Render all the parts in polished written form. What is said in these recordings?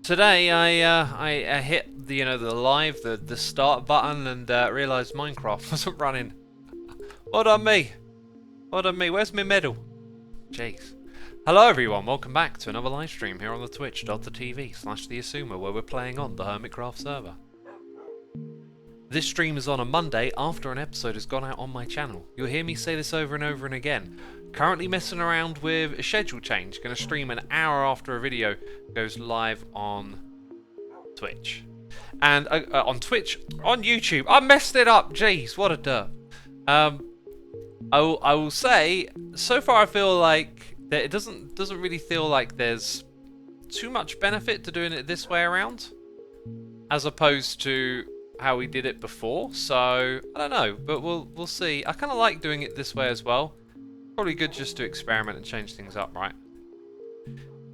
Today I hit the the start button and realised Minecraft wasn't running. Well done me. Well done me. Where's my medal? Jeez. Hello everyone, welcome back to another live stream here on the twitch.tv/the Xisuma, where we're playing on the Hermitcraft server. This stream is on a Monday after an episode has gone out on my channel. You'll hear me say this over and over and again. Currently messing around with a schedule change. Going to stream an hour after a video goes live on Twitch. And on Twitch, on YouTube. I messed it up. Jeez, what a derp. I will say, so far I feel like that it doesn't really feel like there's too much benefit to doing it this way around, as opposed to how we did it before. So I don't know, but we'll see. I kind of like doing it this way as well. Probably good just to experiment and change things up, right?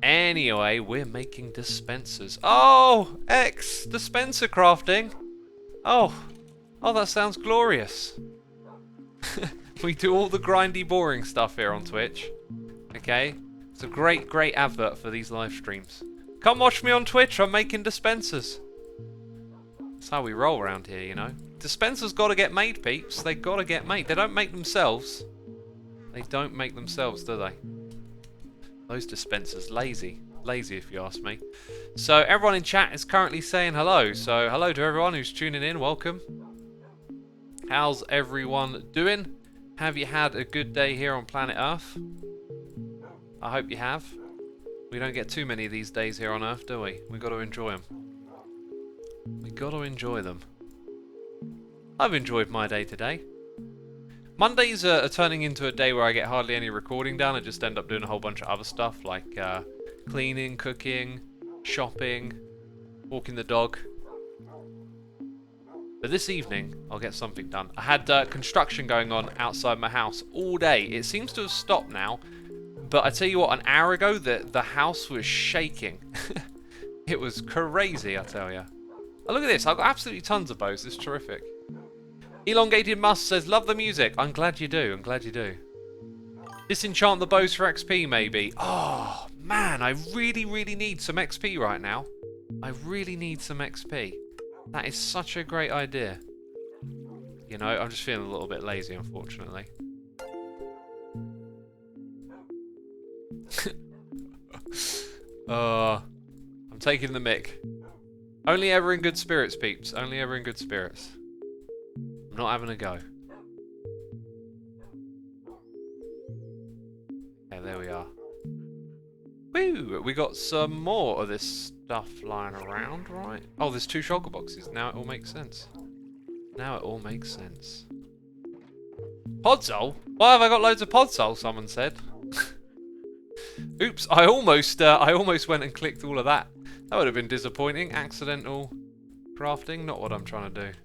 Anyway, we're making dispensers. Oh, dispenser crafting. Oh, that sounds glorious. We do all the grindy, boring stuff here on Twitch. Okay, it's a great advert for these live streams. Come watch me on Twitch. I'm making dispensers. That's how we roll around here, you know. Dispensers got to get made, peeps. They got to get made. They don't make themselves. They don't make themselves, do they? Those dispensers, lazy if you ask me. So everyone in chat is currently saying hello. So hello to everyone who's tuning in. Welcome. How's everyone doing? Have you had a good day here on planet Earth? I hope you have. We don't get too many of these days here on Earth, do we? We got to enjoy them. We got to enjoy them. I've enjoyed my day today. Mondays are turning into a day where I get hardly any recording done. I just end up doing a whole bunch of other stuff like cleaning, cooking, shopping, walking the dog. But this evening, I'll get something done. I had construction going on outside my house all day. It seems to have stopped now. But I tell you what, an hour ago, the house was shaking. It was crazy, I tell you. Oh, look at this. I've got absolutely tons of bows. It's terrific. Elongated Must says, love the music. I'm glad you do. I'm glad you do. Disenchant the bows for XP, maybe. Oh, man. I really need some XP right now. I really need some XP. That is such a great idea. You know, I'm just feeling a little bit lazy, unfortunately. I'm taking the mic. Only ever in good spirits, peeps. Only ever in good spirits. I'm not having a go. Okay, there we are. Woo! We got some more of this stuff lying around, right? Oh, there's 2 shulker boxes. Now it all makes sense. Now it all makes sense. Podzol? Why have I got loads of podzol? Someone said. Oops! I almost went and clicked all of that. That would have been disappointing. Accidental crafting. Not what I'm trying to do.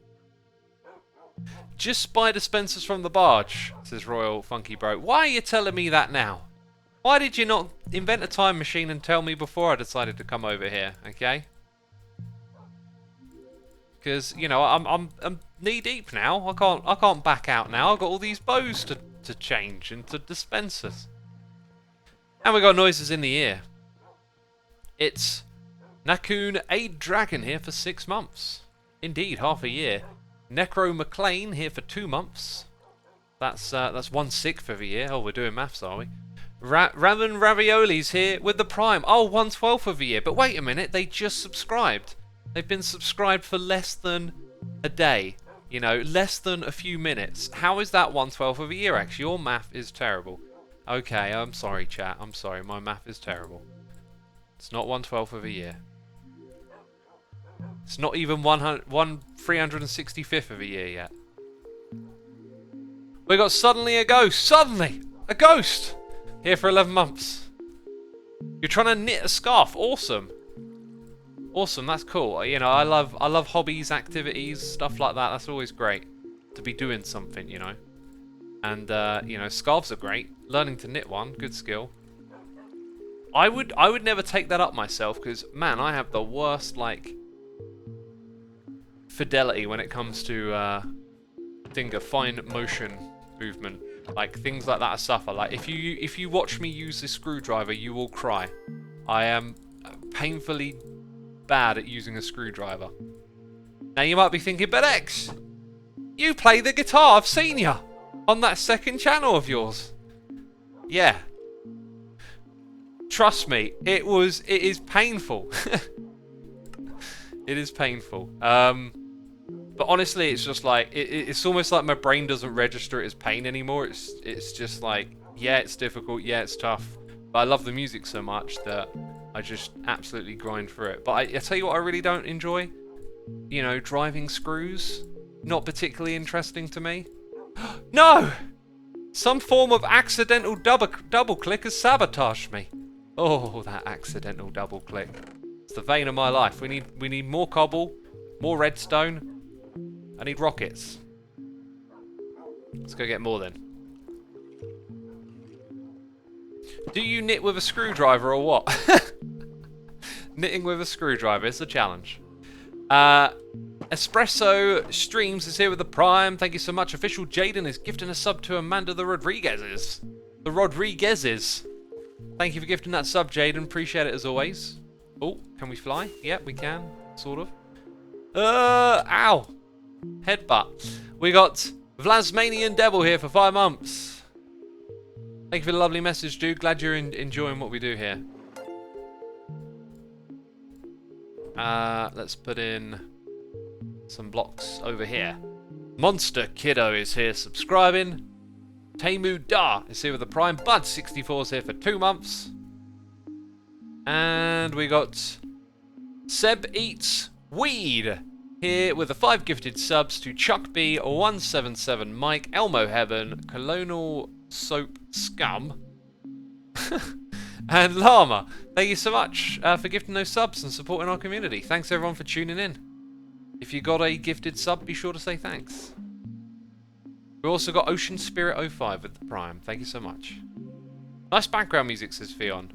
Just buy dispensers from the barge, says Royal Funky Bro. Why are you telling me that now? Why did you not invent a time machine and tell me before I decided to come over here? Okay. Because you know I'm knee deep now. I can't back out now. I've got all these bows to change into dispensers. And we got noises in the ear. It's Nakun a Dragon here for 6 months. Indeed, half a year. Necro McLean here for 2 months. That's 1/6 of a year. Oh, we're doing maths, are we? Ramen Ravioli's here with the Prime. Oh, 1/12 of a year. But wait a minute, they just subscribed. They've been subscribed for less than a day. You know, less than a few minutes. How is that 1/12 of a year, actually? Your math is terrible. Okay, I'm sorry, chat. I'm sorry. My math is terrible. It's not 1/12 of a year. It's not even 365th of a year yet. We got suddenly a ghost. Suddenly! A ghost! Here for 11 months. You're trying to knit a scarf. Awesome. Awesome, that's cool. You know, I love hobbies, activities, stuff like that. That's always great. To be doing something, you know. And, you know, scarves are great. Learning to knit one, good skill. I would never take that up myself because, man, I have the worst, like, fidelity when it comes to fine motion movement. Like, things like that I suffer. Like, if you watch me use this screwdriver, you will cry. I am painfully bad at using a screwdriver. Now you might be thinking, but X, you play the guitar, I've seen you on that second channel of yours. Yeah. Trust me, it is painful. It is painful. But honestly, it's just like, it's almost like my brain doesn't register it as pain anymore. It's just like, yeah, it's difficult, yeah, it's tough. But I love the music so much that I just absolutely grind through it. But I tell you what I really don't enjoy. You know, driving screws. Not particularly interesting to me. No! Some form of accidental double click has sabotaged me. Oh, that accidental double click. It's the vein of my life. We need more cobble, more redstone. I need rockets. Let's go get more then. Do you knit with a screwdriver or what? Knitting with a screwdriver is a challenge. Espresso Streams is here with the Prime. Thank you so much. Official Jaden is gifting a sub to Amanda the Rodriguezes. The Rodriguezes. Thank you for gifting that sub, Jaden. Appreciate it as always. Oh, can we fly? Yep, we can. Sort of. Ow. Headbutt. We got Vlasmanian Devil here for 5 months. Thank you for the lovely message, dude. Glad you're enjoying what we do here. Let's put in some blocks over here. Monster Kiddo is here subscribing. Temu Da is here with the Prime. Bud64 is here for 2 months. And we got Seb Eats Weed here with the 5 gifted subs to Chuck B, 177 Mike, Elmo Heaven, Colonel Soap Scum, and Llama. Thank you so much for gifting those subs and supporting our community. Thanks everyone for tuning in. If you got a gifted sub, be sure to say thanks. We also got Ocean Spirit 05 with the Prime. Thank you so much. Nice background music, says Fion.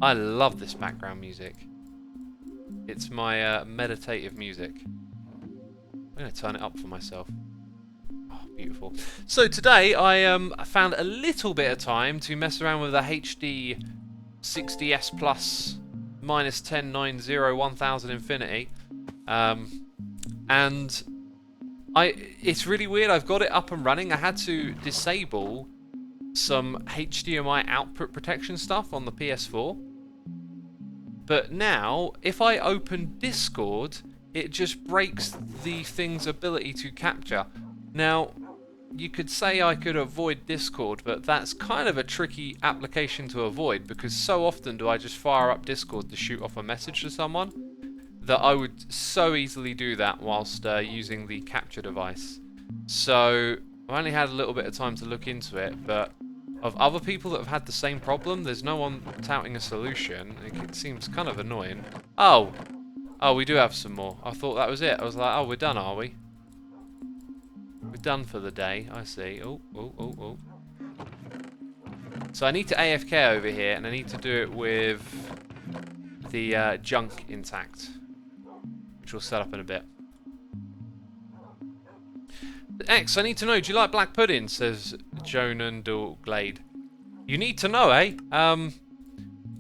I love this background music. It's my meditative music. I'm going to turn it up for myself. Oh, beautiful. So today I found a little bit of time to mess around with the HD 60S Plus minus 1090 1000 Infinity. And it's really weird. I've got it up and running. I had to disable some HDMI output protection stuff on the PS4. But now, if I open Discord, it just breaks the thing's ability to capture. Now, you could say I could avoid Discord, but that's kind of a tricky application to avoid because so often do I just fire up Discord to shoot off a message to someone that I would so easily do that whilst using the capture device. So, I've only had a little bit of time to look into it, but of other people that have had the same problem, there's no one touting a solution. It seems kind of annoying. Oh, we do have some more. I thought that was it. I was like, oh, we're done, are we? We're done for the day. I see. Oh. So I need to AFK over here, and I need to do it with the junk intact, which we'll set up in a bit. X, I need to know, do you like black pudding? Says Jonandal Glade. You need to know, eh?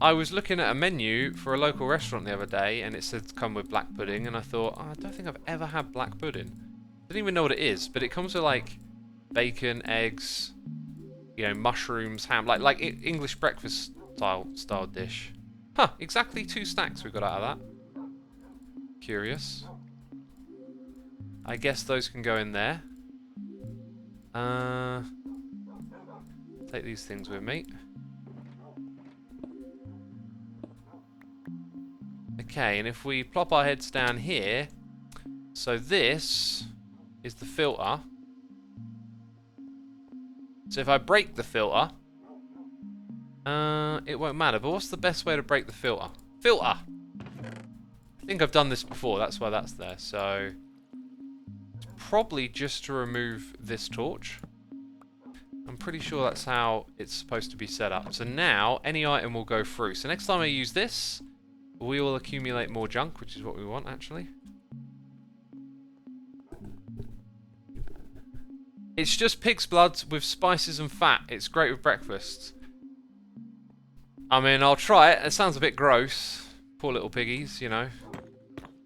I was looking at a menu for a local restaurant the other day, and it said to come with black pudding, and I thought, oh, I don't think I've ever had black pudding. I didn't even know what it is, but it comes with like bacon, eggs, you know, mushrooms, ham, like English breakfast style dish. Huh, exactly 2 stacks we got out of that. Curious. I guess those can go in there. Take these things with me. Okay, and if we plop our heads down here, so this is the filter. So if I break the filter, it won't matter. But what's the best way to break the filter? Filter! I think I've done this before, that's why that's there. So probably just to remove this torch. I'm pretty sure that's how it's supposed to be set up. So now, any item will go through. So next time I use this, we will accumulate more junk, which is what we want, actually. It's just pig's blood with spices and fat. It's great with breakfast. I mean, I'll try it. It sounds a bit gross. Poor little piggies, you know.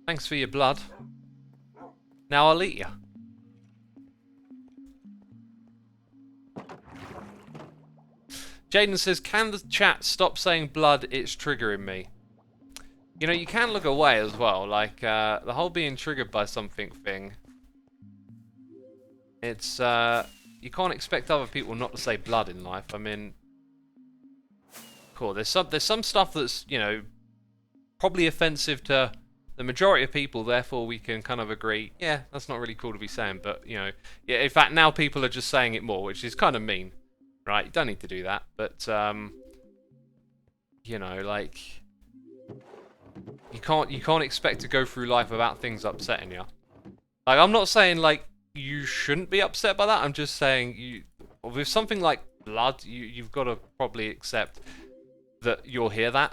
Thanks for your blood. Now I'll eat you. Jaden says, can the chat stop saying blood? It's triggering me. You know, you can look away as well. Like, the whole being triggered by something thing. It's, you can't expect other people not to say blood in life. I mean, cool. There's some stuff that's, you know, probably offensive to the majority of people. Therefore, we can kind of agree, yeah, that's not really cool to be saying. But, you know, yeah, in fact, now people are just saying it more, which is kind of mean. Right, you don't need to do that, but, you know, like, you can't expect to go through life without things upsetting you. Like, I'm not saying, like, you shouldn't be upset by that, I'm just saying, with something like blood, you've got to probably accept that you'll hear that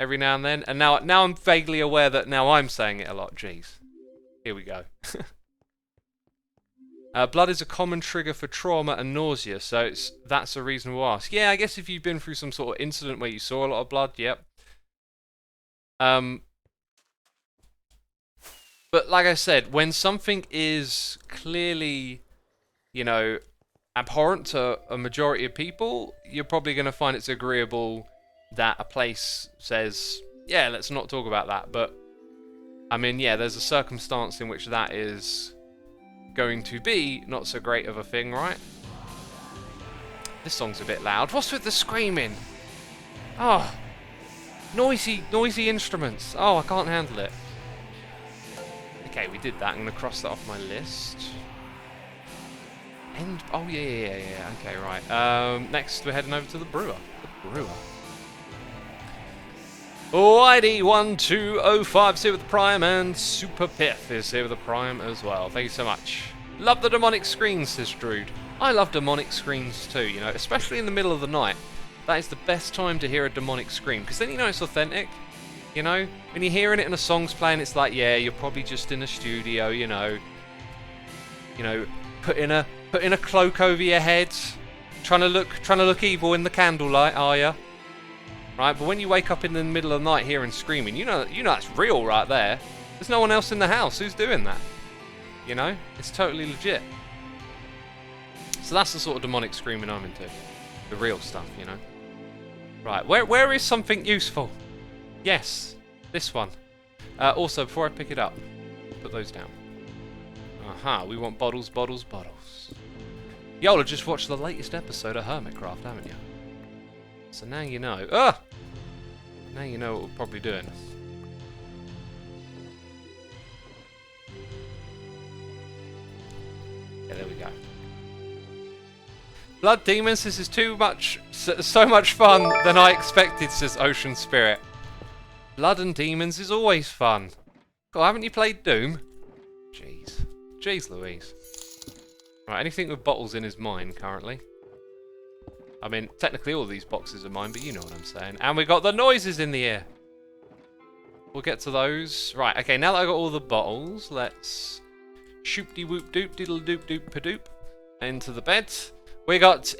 every now and then, and now I'm vaguely aware that now I'm saying it a lot. Jeez. Here we go. Blood is a common trigger for trauma and nausea, so that's a reasonable ask. Yeah, I guess if you've been through some sort of incident where you saw a lot of blood, yep. But like I said, when something is clearly, you know, abhorrent to a majority of people, you're probably going to find it's agreeable that a place says, yeah, let's not talk about that. But, I mean, yeah, there's a circumstance in which that is going to be not so great of a thing, right? This song's a bit loud. What's with the screaming? Oh, noisy instruments. Oh, I can't handle it. Okay, we did that. I'm going to cross that off my list. Oh, yeah. Okay, right. Next, we're heading over to the Brewer. The Brewer. ID12056 here with the Prime, and Super Piff is here with the Prime as well. Thank you so much. Love the demonic screams, says Drude. I love demonic screams too, you know, especially in the middle of the night. That is the best time to hear a demonic scream, because then you know it's authentic. You know, when you're hearing it and a song's playing, it's like, yeah, you're probably just in a studio, you know, putting a cloak over your head, trying to look evil in the candlelight, are you? Right, but when you wake up in the middle of the night hearing screaming, you know that's real right there. There's no one else in the house who's doing that. You know, it's totally legit. So that's the sort of demonic screaming I'm into, the real stuff, you know. Right, where is something useful? Yes, this one. Also, before I pick it up, put those down. Aha, we want bottles. Y'all have just watched the latest episode of Hermitcraft, haven't you? So now you know. Ah! Now you know what we're probably doing. Yeah, there we go. Blood demons, this is so much fun than I expected, says Ocean Spirit. Blood and demons is always fun. God, haven't you played Doom? Jeez Louise. Right, anything with bottles in is mine currently. I mean, technically all these boxes are mine, but you know what I'm saying. And we got the noises in the air. We'll get to those. Right, okay, now that I got all the bottles, let's shoop-de-whoop-doop, diddle-doop-doop-pa-doop into the bed. We got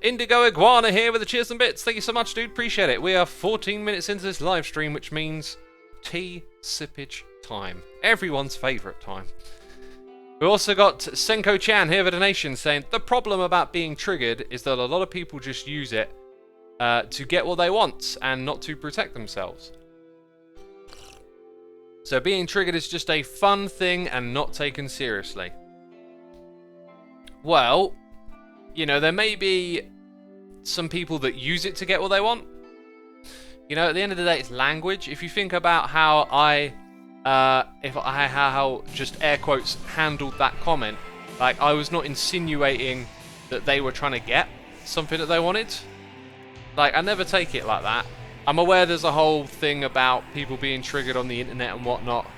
Indigo Iguana here with the cheers and bits. Thank you so much, dude. Appreciate it. We are 14 minutes into this live stream, which means tea sippage time. Everyone's favourite time. We also got Senko-chan here with a donation saying, the problem about being triggered is that a lot of people just use it to get what they want and not to protect themselves. So being triggered is just a fun thing and not taken seriously. Well, you know, there may be some people that use it to get what they want. You know, at the end of the day, it's language. If you think about how how just air quotes handled that comment, like I was not insinuating that they were trying to get something that they wanted. Like, I never take it like that. I'm aware there's a whole thing about people being triggered on the internet and whatnot.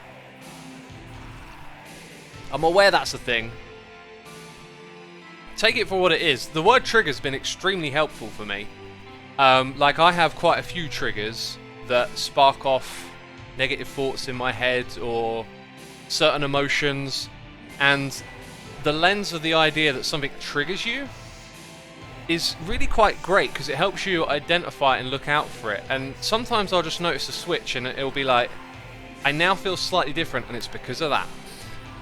I'm aware that's a thing. take it for what it is. The word trigger's been extremely helpful for me. Like, I have quite a few triggers that spark off negative thoughts in my head or certain emotions, and the lens of the idea that something triggers you is really quite great because it helps you identify it and look out for it. And sometimes I'll just notice a switch and it'll be like, I now feel slightly different, and it's because of that.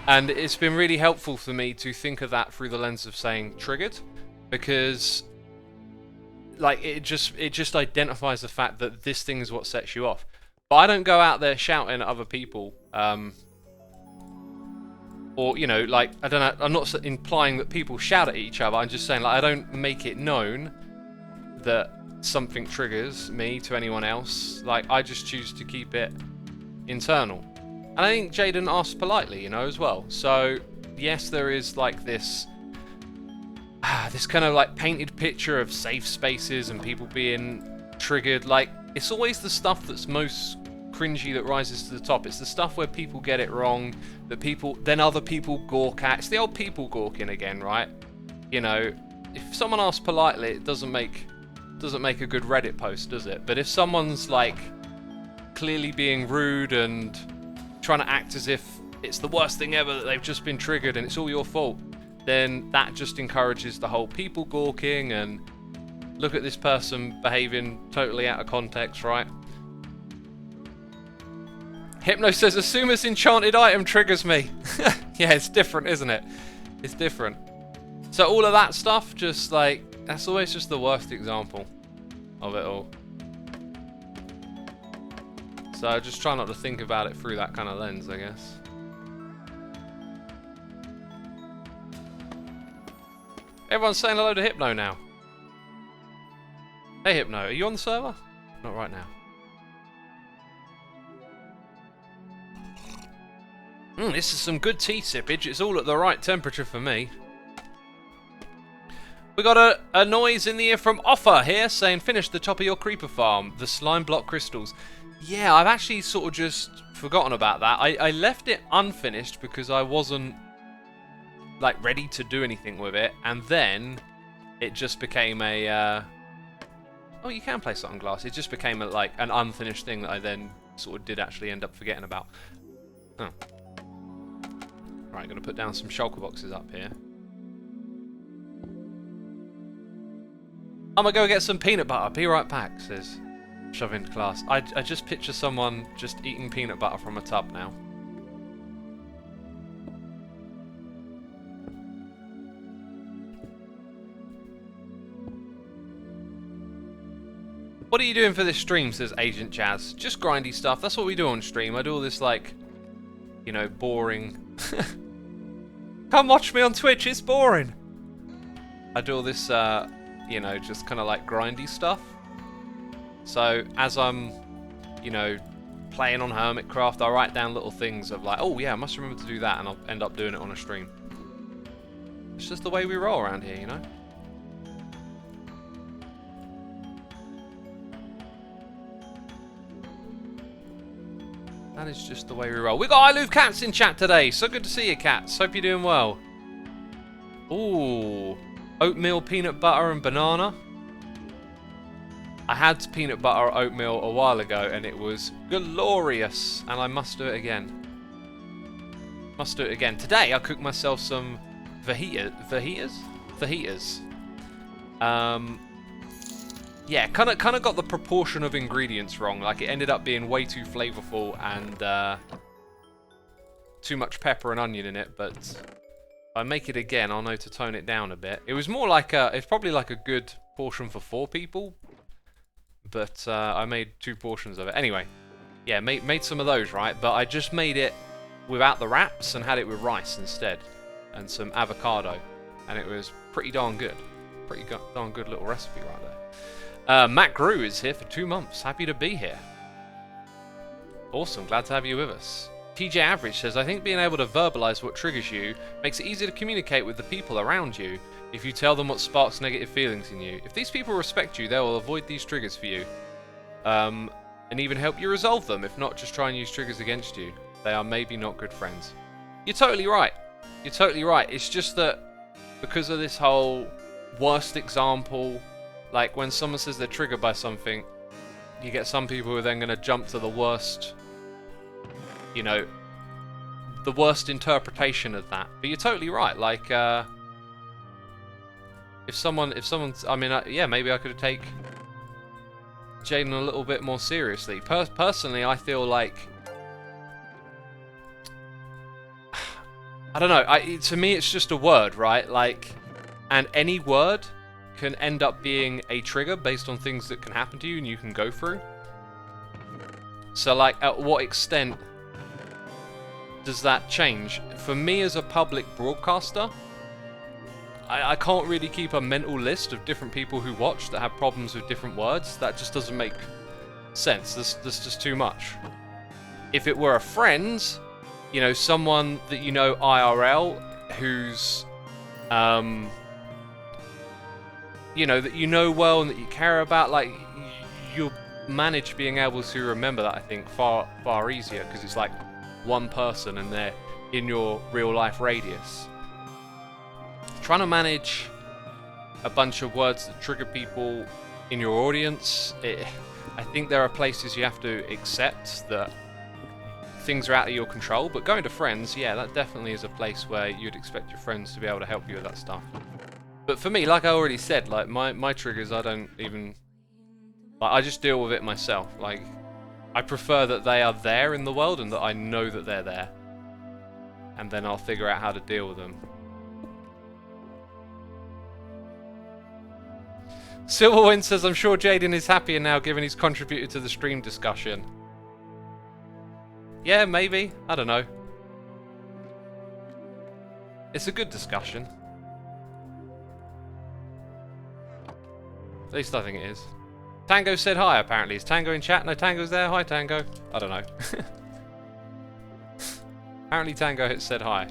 And it's been really helpful for me to think of that through the lens of saying triggered, because like it just identifies the fact that this thing is what sets you off. But I don't go out there shouting at other people, or, you know, like, I don't know, I'm not implying that people shout at each other. I'm just saying, like, I don't make it known that something triggers me to anyone else. Like, I just choose to keep it internal. And I think Jaden asked politely, you know, as well. So, yes, there is, like, this kind of, like, painted picture of safe spaces and people being triggered. Like, it's always the stuff that's most cringy that rises to the top. It's the stuff where people get it wrong, that then other people gawk at. It's the old people gawking again, right? You know, if someone asks politely, it doesn't make a good Reddit post, does it? But if someone's like clearly being rude and trying to act as if it's the worst thing ever, that they've just been triggered and it's all your fault, then that just encourages the whole people gawking and look at this person behaving totally out of context, right? Hypno says, Xisuma's enchanted item triggers me. Yeah, it's different, isn't it? It's different. So all of that stuff, just like, that's always just the worst example of it all. So I just try not to think about it through that kind of lens, I guess. Everyone's saying hello to Hypno now. Hey Hypno, are you on the server? Not right now. This is some good tea sippage. It's all at the right temperature for me. We got a noise in the ear from Offer here saying, finish the top of your creeper farm, the slime block crystals. Yeah, I've actually sort of just forgotten about that. I left it unfinished because I wasn't like ready to do anything with it, and then it just became a oh, you can place it on glass. It just became like an unfinished thing that I then sort of did actually end up forgetting about. Oh. Right, I'm going to put down some shulker boxes up here. I'm going to go get some peanut butter. Be right back, says Shove into Class. I just picture someone just eating peanut butter from a tub now. What are you doing for this stream, says Agent Jazz. Just grindy stuff. That's what we do on stream. I do all this, like, you know, boring... Come watch me on Twitch, it's boring! I do all this, you know, just kind of like grindy stuff. So, as I'm, you know, playing on Hermitcraft, I write down little things of like, oh yeah, I must remember to do that, and I'll end up doing it on a stream. It's just the way we roll around here, you know? That is just the way we roll. We got I Love Cats in chat today. So good to see you, Cats. Hope you're doing well. Ooh. Oatmeal, peanut butter, and banana. I had peanut butter oatmeal a while ago, and it was glorious. And I must do it again. Must do it again. Today, I cooked myself some fajitas. Yeah, kind of got the proportion of ingredients wrong. Like, it ended up being way too flavorful and too much pepper and onion in it. But if I make it again, I'll know to tone it down a bit. It was more like it's probably like a good portion for 4 people. But I made 2 portions of it. Anyway, yeah, made some of those, right? But I just made it without the wraps and had it with rice instead. And some avocado. And it was pretty darn good. Pretty darn good little recipe right there. Matt Grew is here for 2 months. Happy to be here. Awesome, glad to have you with us. TJ Average says, I think being able to verbalize what triggers you makes it easier to communicate with the people around you if you tell them what sparks negative feelings in you. If these people respect you, they will avoid these triggers for you. And even help you resolve them, if not just try and use triggers against you. They are maybe not good friends. You're totally right. You're totally right. It's just that because of this whole worst example, like when someone says they're triggered by something, you get some people who are then going to jump to the worst, you know, the worst interpretation of that. But you're totally right. Like, if someone's, I mean, yeah, maybe I could take Jaden a little bit more seriously. Personally, I feel like, I don't know. To me, it's just a word, right? Like, and any word can end up being a trigger based on things that can happen to you and you can go through. So, like, at what extent does that change? For me as a public broadcaster, I can't really keep a mental list of different people who watch that have problems with different words. That just doesn't make sense. There's just too much. If it were a friend, you know, someone that you know IRL, who's, you know, that you know well and that you care about, like, you'll manage being able to remember that, I think, far easier, because it's like one person and they're in your real life radius. Trying to manage a bunch of words that trigger people in your audience, I think there are places you have to accept that things are out of your control, but going to friends, yeah, that definitely is a place where you'd expect your friends to be able to help you with that stuff. But for me, like I already said, like my triggers, I don't even, like, I just deal with it myself. Like, I prefer that they are there in the world and that I know that they're there, and then I'll figure out how to deal with them. Silverwind says, I'm sure Jaden is happier now given he's contributed to the stream discussion. Yeah, maybe. I don't know. It's a good discussion. At least I think it is. Tango said hi, apparently. Is Tango in chat? No, Tango's there. Hi, Tango. I don't know. Apparently Tango said hi.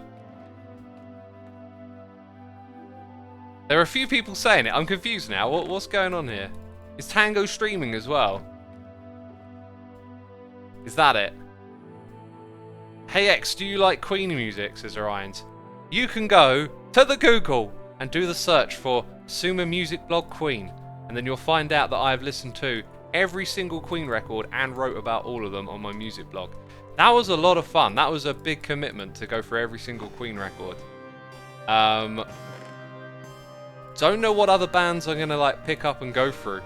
There are a few people saying it. I'm confused now. What's going on here? Is Tango streaming as well? Is that it? Hey X, do you like Queen music? Says Orions. You can go to the Google and do the search for Xisuma music blog Queen, and then you'll find out that I've listened to every single Queen record and wrote about all of them on my music blog. That was a lot of fun. That was a big commitment to go for every single Queen record. Don't know what other bands I'm gonna like pick up and go through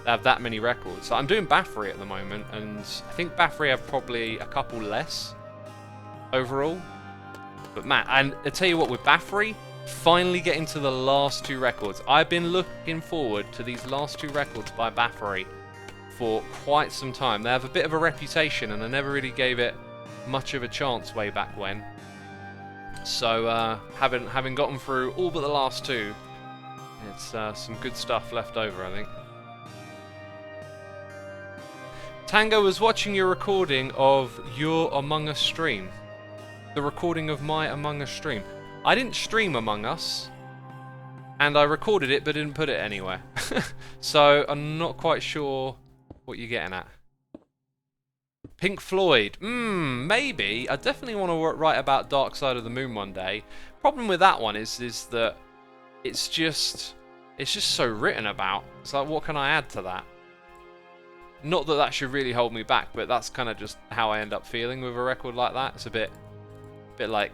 that have that many records. So I'm doing Bathory at the moment, and I think Bathory have probably a couple less overall. But man, and I tell you what, with Bathory, finally getting to the last two records. I've been looking forward to these last two records by Bathory for quite some time. They have a bit of a reputation, and I never really gave it much of a chance way back when. So having gotten through all but the last two, it's some good stuff left over, I think. Tango was watching your recording of your Among Us stream. The recording of my Among Us stream. I didn't stream Among Us, and I recorded it but didn't put it anywhere. So I'm not quite sure what you're getting at. Pink Floyd. Maybe. I definitely want to write about Dark Side of the Moon one day. Problem with that one is that it's just so written about. It's like, what can I add to that? Not that that should really hold me back, but that's kind of just how I end up feeling with a record like that. It's a bit like,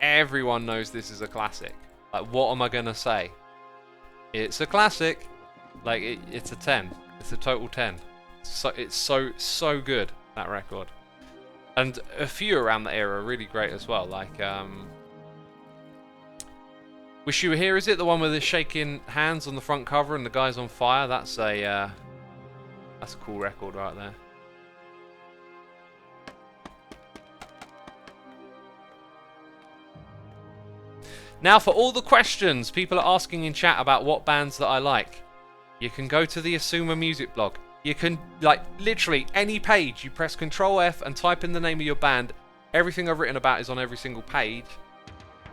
everyone knows this is a classic. Like, what am I gonna say? It's a classic. Like, it's a 10. It's a total 10. So it's so good, that record. And a few around that era are really great as well. Like, Wish You Were Here, is it? The one with the shaking hands on the front cover and the guy's on fire? That's a cool record right there. Now for all the questions people are asking in chat about what bands that I like. You can go to the Xisuma music blog. You can, like, literally any page, you press Control F and type in the name of your band. Everything I've written about is on every single page.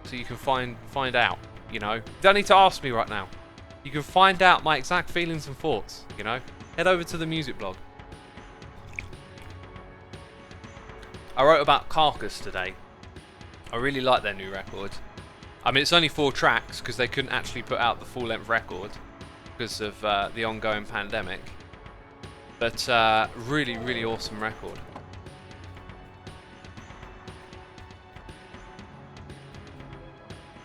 So you can find out, you know. You don't need to ask me right now. You can find out my exact feelings and thoughts, you know. Head over to the music blog. I wrote about Carcass today. I really like their new record. I mean, it's only 4 tracks because they couldn't actually put out the full-length record because of the ongoing pandemic. But really, really awesome record.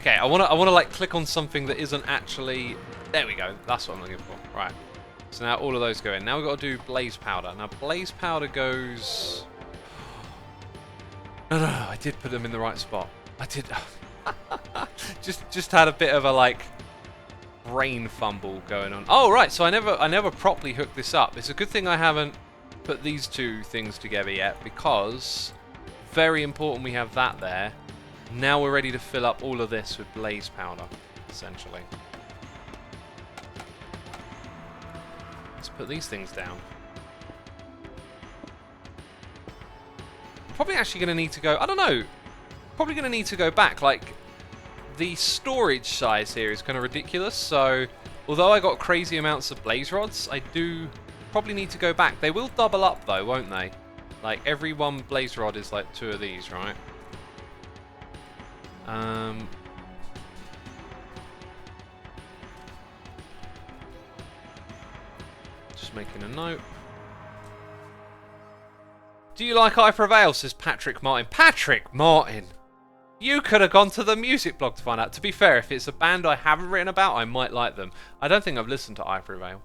Okay, I wanna like click on something that isn't actually. There we go. That's what I'm looking for. Right. So now all of those go in. Now we've got to do blaze powder. Now blaze powder goes. No, I did put them in the right spot. I did. just had a bit of a like brain fumble going on. Oh right, so I never properly hooked this up. It's a good thing I haven't put these 2 things together yet, because very important we have that there. Now we're ready to fill up all of this with blaze powder, essentially. Let's put these things down. Probably actually going to need to go, I don't know, probably going to need to go back. Like, the storage size here is kind of ridiculous, so although I got crazy amounts of blaze rods, I do probably need to go back. They will double up though, won't they? Like, every 1 blaze rod is like 2 of these, right? Just making a note. Do you like I Prevail, says Patrick Martin. Patrick Martin! You could have gone to the music blog to find out. To be fair, if it's a band I haven't written about, I might like them. I don't think I've listened to I Prevail.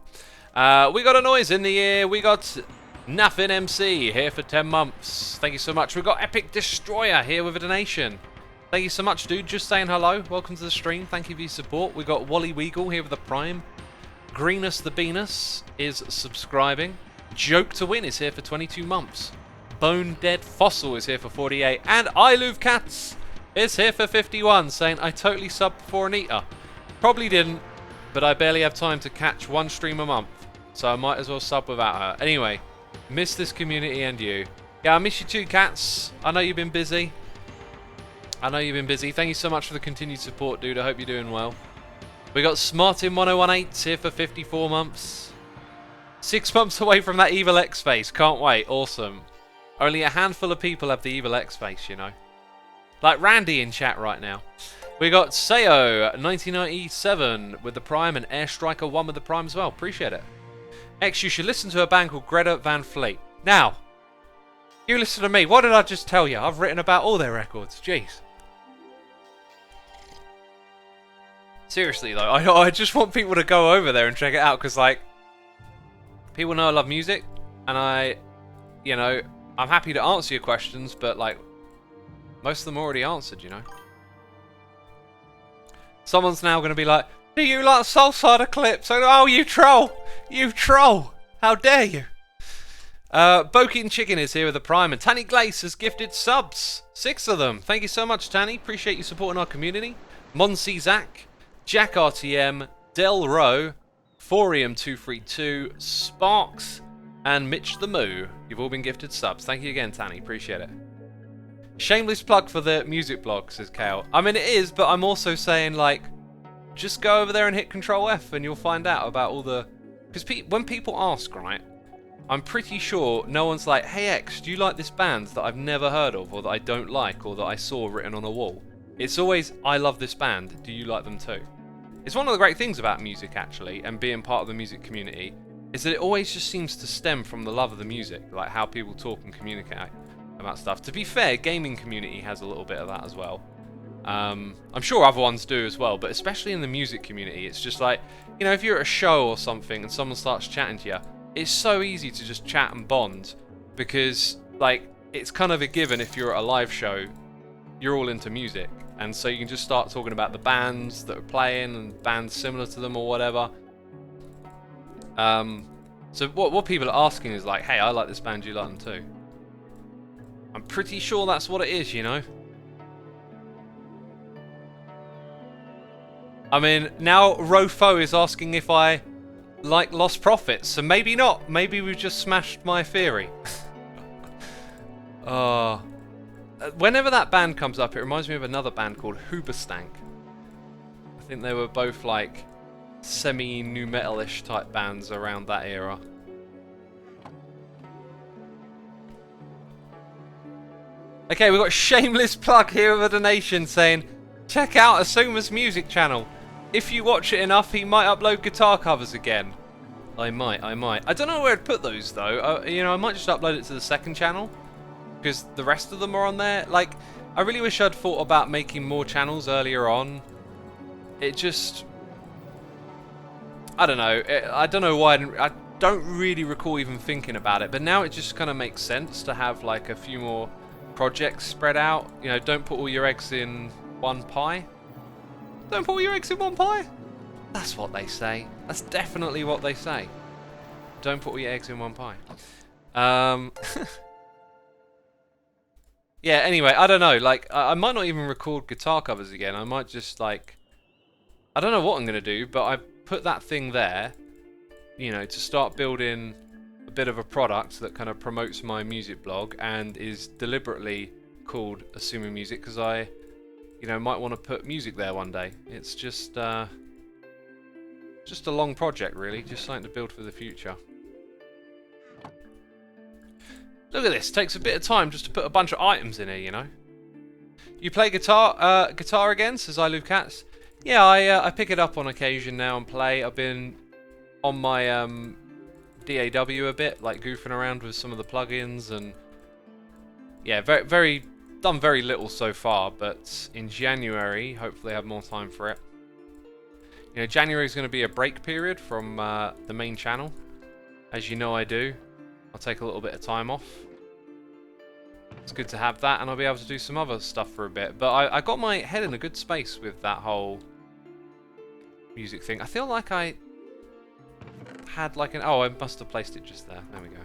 We got a noise in the ear. We got Nothing MC here for 10 months. Thank you so much. We got Epic Destroyer here with a donation. Thank you so much, dude. Just saying hello. Welcome to the stream. Thank you for your support. We got Wally Weagle here with a Prime. Greenus the Venus is subscribing. Joke to Win is here for 22 months. Bone Dead Fossil is here for 48. And I Love Cats is here for 51, saying I totally subbed for Anita. Probably didn't, but I barely have time to catch 1 stream a month, so I might as well sub without her. Anyway, miss this community and you. Yeah, I miss you too, Cats. I know you've been busy. Thank you so much for the continued support, dude. I hope you're doing well. We got Smartin1018 here for 54 months. 6 months away from that Evil X face. Can't wait. Awesome. Only a handful of people have the Evil X face, you know. Like Randy in chat right now. We got Sayo 1997 with the Prime and Airstriker 1 with the Prime as well. Appreciate it. X, you should listen to a band called Greta Van Fleet. Now, you listen to me. What did I just tell you? I've written about all their records. Jeez. Seriously though, I just want people to go over there and check it out, because like, people know I love music, and you know, I'm happy to answer your questions, but like, most of them already answered, you know. Someone's now going to be like, do you like Soulside Eclipse? Oh, you troll! You troll! How dare you! Bokeaton Chicken is here with a Prime, and Tanny Glace has gifted subs. 6 of them. Thank you so much, Tanny. Appreciate you supporting our community. Monsi Zach, Jack RTM, Del Rowe, Forium232, Sparks, and Mitch the Moo. You've all been gifted subs. Thank you again, Tanny. Appreciate it. Shameless plug for the music blog, says Kale. I mean, it is, but I'm also saying, like, just go over there and hit Control F and you'll find out about all the... Because when people ask, right, I'm pretty sure no one's like, hey X, do you like this band that I've never heard of, or that I don't like, or that I saw written on a wall? It's always, I love this band, do you like them too? It's one of the great things about music, actually, and being part of the music community, is that it always just seems to stem from the love of the music, like how people talk and communicate about stuff. To be fair, gaming community has a little bit of that as well. I'm sure other ones do as well, but especially in the music community, it's just like, you know, if you're at a show or something and someone starts chatting to you, it's so easy to just chat and bond, because, like, it's kind of a given if you're at a live show, you're all into music, and so you can just start talking about the bands that are playing and bands similar to them or whatever. So what people are asking is like, hey, I like this band, do you like them too? I'm pretty sure that's what it is, you know? I mean, now Rofo is asking if I like Lost Prophets, so maybe not. Maybe we've just smashed my theory. Whenever that band comes up, it reminds me of another band called Hoobastank. I think they were both like semi-nu metal-ish type bands around that era. Okay, we've got a shameless plug here with a donation saying, Check out Xisuma's music channel. If you watch it enough, he might upload guitar covers again. I might. I don't know where I'd put those though. You know, I might just upload it to the second channel because the rest of them are on there. Like, I really wish I'd thought about making more channels earlier on. It just, I don't know. I don't know why. I don't really recall even thinking about it, but now it just kind of makes sense to have like a few more projects spread out. You know, don't put all your eggs in one pie. Don't put all your eggs in one pie. That's what they say. That's definitely what they say. Don't put all your eggs in one pie. Yeah, anyway, I don't know. Like, I might not even record guitar covers again. I might just, like, I don't know what I'm going to do, but I put that thing there, you know, to start building a bit of a product that kind of promotes my music blog and is deliberately called Xisuma Music because I, you know, might want to put music there one day. It's just a long project, really. Just something to build for the future. Look at this. Takes a bit of time just to put a bunch of items in here, you know. You play guitar again, says I Love Cats. Yeah, I pick it up on occasion now and play. I've been on my DAW a bit, like goofing around with some of the plugins, and yeah, done very little so far. But in January, hopefully, I have more time for it. You know, January is going to be a break period from the main channel, as you know I do. I'll take a little bit of time off. It's good to have that, and I'll be able to do some other stuff for a bit. But I got my head in a good space with that whole music thing. I feel like I had like an... Oh, I must have placed it just there. There we go.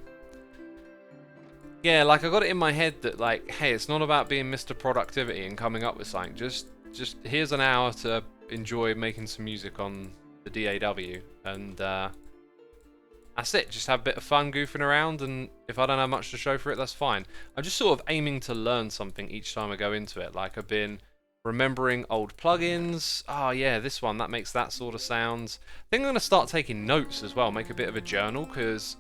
Yeah, like I got it in my head that like, hey, it's not about being Mr. Productivity and coming up with something. Just here's an hour to enjoy making some music on the DAW, and that's it. Just have a bit of fun goofing around, and if I don't have much to show for it, that's fine. I'm just sort of aiming to learn something each time I go into it. Like, I've been remembering old plugins. Oh yeah, this one, that makes that sort of sounds. I think I'm going to start taking notes as well, make a bit of a journal, because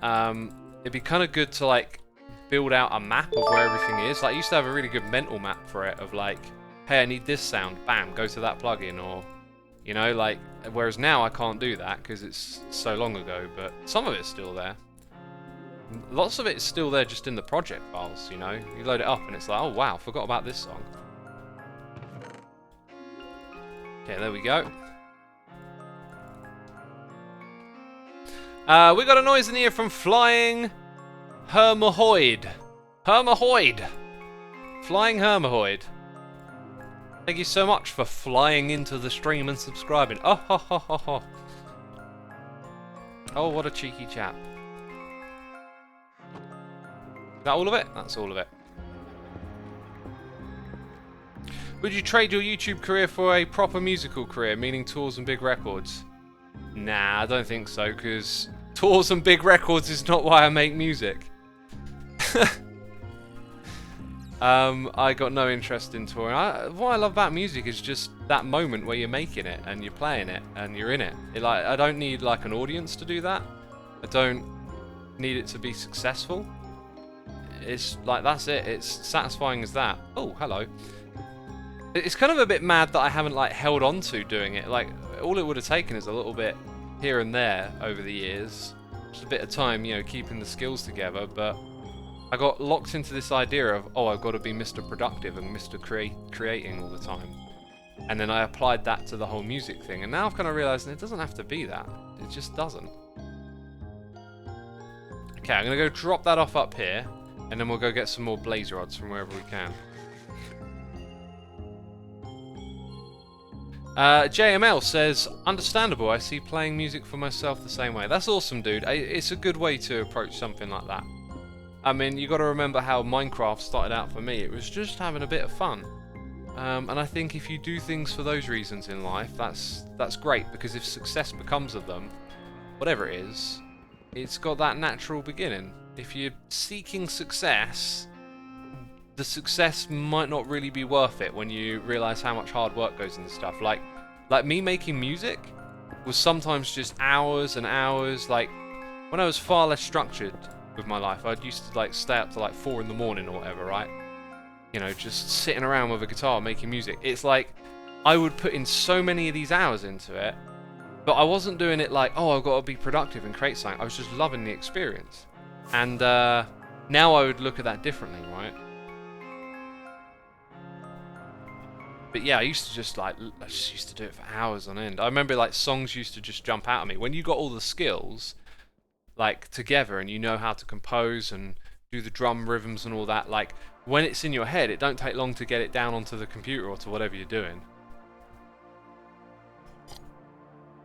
it'd be kind of good to like build out a map of where everything is. Like, I used to have a really good mental map for it of like, hey, I need this sound, bam, go to that plugin, or, you know, like, whereas now I can't do that because it's so long ago, but some of it's still there. Lots of it is still there just in the project files, you know. You load it up and it's like, oh wow, forgot about this song. Okay, there we go. We got a noise in here from Flying Hermitcraft. Flying Hermitcraft. Thank you so much for flying into the stream and subscribing. Oh, ho, ho, ho, ho. Oh, what a cheeky chap. Is that all of it? That's all of it. Would you trade your YouTube career for a proper musical career, meaning tours and big records? Nah, I don't think so, because tours and big records is not why I make music. I got no interest in touring. What I love about music is just that moment where you're making it and you're playing it and you're in it. Like, I don't need like an audience to do that. I don't need it to be successful. It's like, that's it. It's satisfying as that. Oh, hello. It's kind of a bit mad that I haven't like held on to doing it. Like, all it would have taken is a little bit here and there over the years. Just a bit of time, you know, keeping the skills together, but I got locked into this idea of, oh, I've got to be Mr. Productive and Mr. Creating all the time. And then I applied that to the whole music thing, and now I've kind of realised it doesn't have to be that. It just doesn't. Okay, I'm going to go drop that off up here, and then we'll go get some more blaze rods from wherever we can. JML says, understandable, I see playing music for myself the same way. That's awesome, dude. It's a good way to approach something like that. I mean, you got to remember how Minecraft started out for me. It was just having a bit of fun, and I think if you do things for those reasons in life, that's great, because if success becomes of them, whatever it is, it's got that natural beginning. If you're seeking success, the success might not really be worth it when you realise how much hard work goes into stuff. Like me making music was sometimes just hours and hours. Like, when I was far less structured with my life, I used to like stay up to like 4 in the morning or whatever, right? you know, just sitting around with a guitar making music. It's like I would put in so many of these hours into it, but I wasn't doing it like, oh, I've got to be productive and create something. I was just loving the experience. And now I would look at that differently, right? But yeah, I used to just used to do it for hours on end. I remember like songs used to just jump out at me. When you got all the skills like together and you know how to compose and do the drum rhythms and all that, like when it's in your head, it don't take long to get it down onto the computer or to whatever you're doing.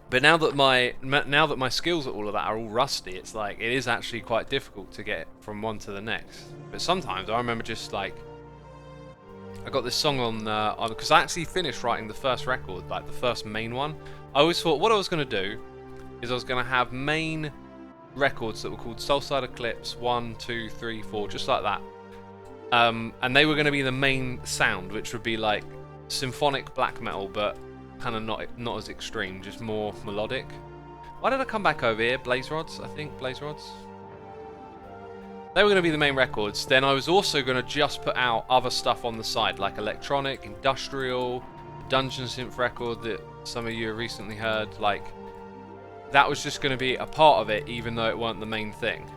But now that my skills at all of that are all rusty, it's like it is actually quite difficult to get from one to the next. But sometimes I remember just like I got this song on because I actually finished writing the first record, like the first main one. I always thought what I was going to do is I was going to have main records that were called Soulside Eclipse 1, 2, 3, 4, just like that. And they were going to be the main sound, which would be like symphonic black metal, but kind of not as extreme, just more melodic. Why did I come back over here? Blaze Rods, I think. Blaze Rods. They were going to be the main records. Then I was also going to just put out other stuff on the side, like electronic, industrial, Dungeon Synth record that some of you have recently heard. Like, that was just going to be a part of it, even though it weren't the main thing.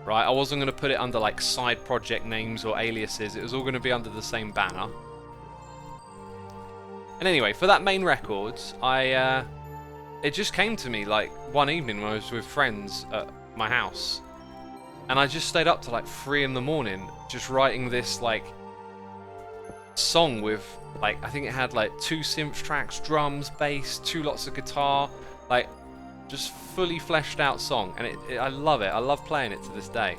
Right? I wasn't going to put it under like side project names or aliases. It was all going to be under the same banner. And anyway, for that main record, it just came to me like one evening when I was with friends at my house. And I just stayed up to like 3 in the morning just writing this like song with like, I think it had like 2 synth tracks, drums, bass, 2 lots of guitar, like just fully fleshed out song. And I love it. I love playing it to this day.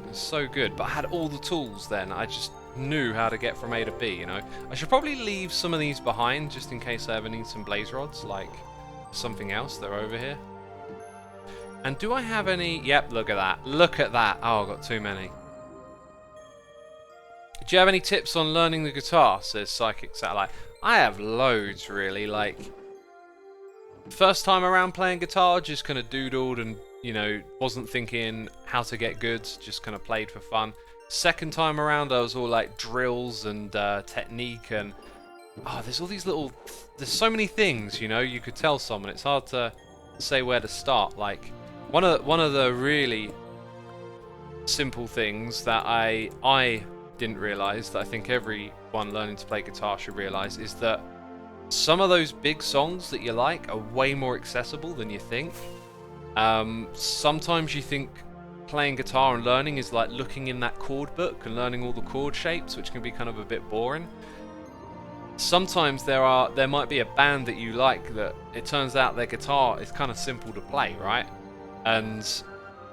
It's so good. But I had all the tools then. I just knew how to get from A to B, you know. I should probably leave some of these behind just in case I ever need some blaze rods, like something else. They're over here. And do I have any? Yep, look at that. Look at that. Oh, I've got too many. Do you have any tips on learning the guitar? Says Psychic Satellite. I have loads, really. Like, first time around playing guitar, just kind of doodled and, you know, wasn't thinking how to get good. Just kind of played for fun. Second time around, I was all like drills and technique and... Oh, there's all these little... There's so many things, you know, you could tell someone. It's hard to say where to start. Like... One of the really simple things that I didn't realise, that I think everyone learning to play guitar should realise, is that some of those big songs that you like are way more accessible than you think. Sometimes you think playing guitar and learning is like looking in that chord book and learning all the chord shapes, which can be kind of a bit boring. Sometimes there might be a band that you like that it turns out their guitar is kind of simple to play, right? And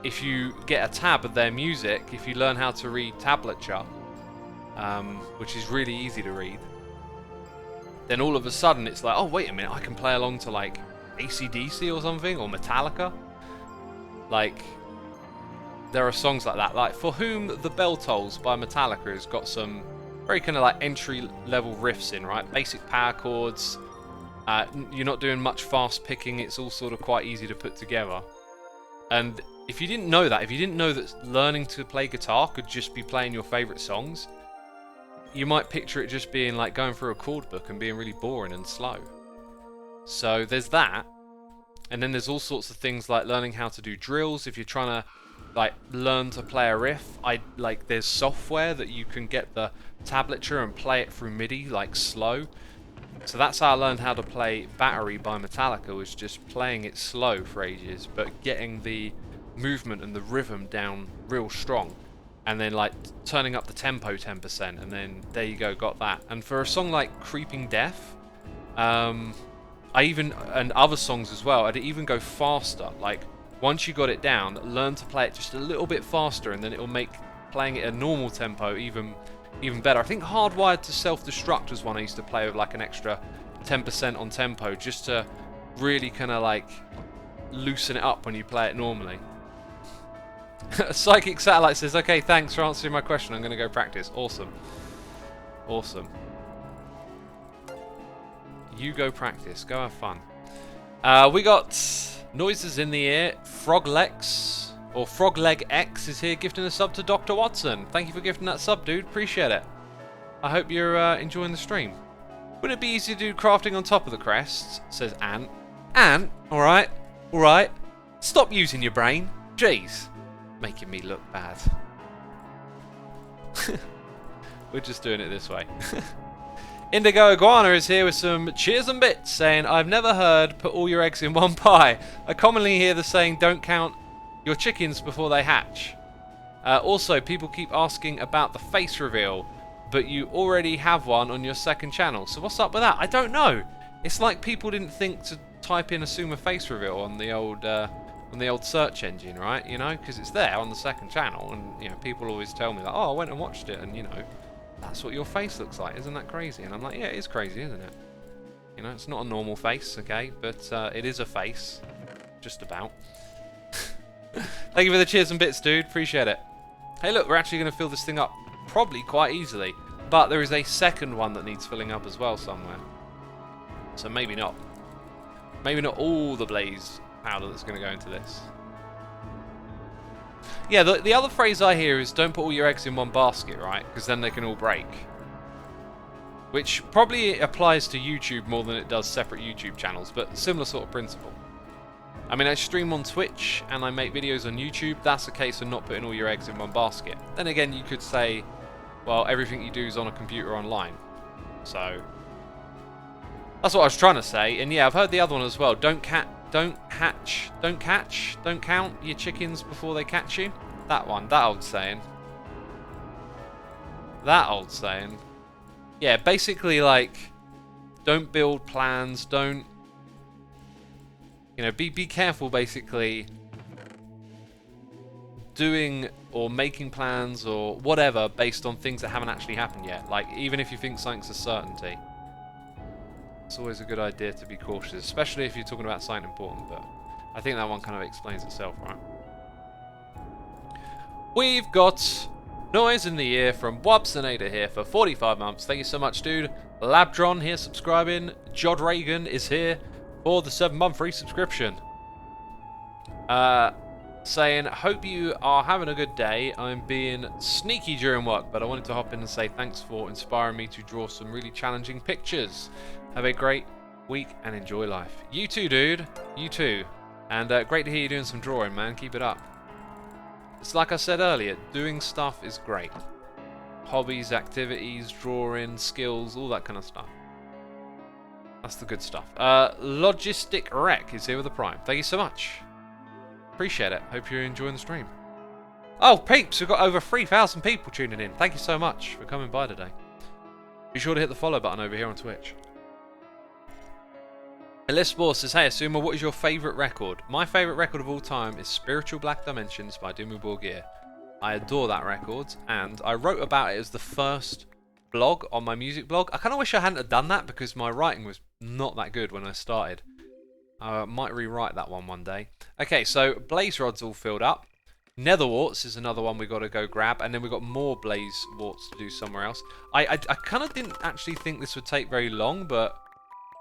if you get a tab of their music, if you learn how to read tablature, which is really easy to read, then all of a sudden it's like, oh wait a minute, I can play along to like AC/DC or something, or Metallica. Like, there are songs like that. Like, For Whom the Bell Tolls by Metallica has got some very kind of like entry level riffs in, right? Basic power chords. You're not doing much fast picking, it's all sort of quite easy to put together. And if you didn't know that, if you didn't know that learning to play guitar could just be playing your favourite songs, you might picture it just being like going through a chord book and being really boring and slow. So there's that. And then there's all sorts of things like learning how to do drills. If you're trying to like learn to play a riff, there's software that you can get the tablature and play it through MIDI like slow. So that's how I learned how to play Battery by Metallica, was just playing it slow for ages, but getting the movement and the rhythm down real strong. And then like turning up the tempo 10%, and then there you go, got that. And for a song like Creeping Death, and other songs as well, I'd even go faster. Like, once you got it down, learn to play it just a little bit faster, and then it'll make playing it at a normal tempo even better. I think Hardwired to Self-Destruct was one I used to play with like an extra 10% on tempo, just to really kind of like loosen it up when you play it normally. Psychic Satellite says, okay, thanks for answering my question, I'm going to go practice. Awesome. Awesome. You go practice, go have fun. We got Noises in the Ear, Froglex, Or Frogleg X is here gifting a sub to Dr. Watson. Thank you for gifting that sub, dude. Appreciate it. I hope you're enjoying the stream. Would it be easy to do crafting on top of the crests? Says Ant. Ant, alright. Alright. Stop using your brain. Jeez. Making me look bad. We're just doing it this way. Indigo Iguana is here with some cheers and bits, saying, I've never heard put all your eggs in one pie. I commonly hear the saying, don't count your chickens before they hatch. Also, people keep asking about the face reveal, but you already have one on your second channel. So what's up with that? I don't know. It's like people didn't think to type in Xisuma face reveal on the old search engine, right? You know, because it's there on the second channel, and you know, people always tell me that, oh, I went and watched it, and you know, that's what your face looks like. Isn't that crazy? And I'm like, yeah, it is crazy, isn't it? You know, it's not a normal face, okay, but it is a face, just about. Thank you for the cheers and bits, dude. Appreciate it. Hey, look, we're actually going to fill this thing up probably quite easily, but there is a second one that needs filling up as well somewhere. So maybe not. Maybe not all the blaze powder that's going to go into this. Yeah, the other phrase I hear is don't put all your eggs in one basket, right? Because then they can all break. Which probably applies to YouTube more than it does separate YouTube channels, but similar sort of principle. I mean, I stream on Twitch and I make videos on YouTube. That's a case of not putting all your eggs in one basket. Then again, you could say, well, everything you do is on a computer online. So that's what I was trying to say. And yeah, I've heard the other one as well. Don't count your chickens before they catch you. That one, that old saying. That old saying. Yeah, basically like, don't build plans, don't, you know, be careful basically doing or making plans or whatever based on things that haven't actually happened yet. Like, even if you think something's a certainty. It's always a good idea to be cautious, especially if you're talking about something important, but I think that one kind of explains itself, right? We've got Noise in the Ear from Wobsonator here for 45 months. Thank you so much, dude. Labdron here subscribing. Jod Reagan is here for the 7-month free subscription. Saying, hope you are having a good day. I'm being sneaky during work, but I wanted to hop in and say thanks for inspiring me to draw some really challenging pictures. Have a great week and enjoy life. You too, dude. You too. And great to hear you doing some drawing, man. Keep it up. It's like I said earlier, doing stuff is great. Hobbies, activities, drawing, skills, all that kind of stuff. That's the good stuff. Logistic Wreck is here with a Prime. Thank you so much. Appreciate it. Hope you're enjoying the stream. Oh, peeps, we've got over 3,000 people tuning in. Thank you so much for coming by today. Be sure to hit the follow button over here on Twitch. Elispor says, hey Xisuma, what is your favourite record? My favourite record of all time is Spiritual Black Dimensions by Dimmu Borgir. I adore that record, and I wrote about it as the first blog on my music blog. I kind of wish I hadn't have done that because my writing was not that good when I started. I might rewrite that one day. Okay, so Blaze Rod's all filled up. Nether Warts is another one we got to go grab, and then we've got more Blaze Warts to do somewhere else. I kind of didn't actually think this would take very long, but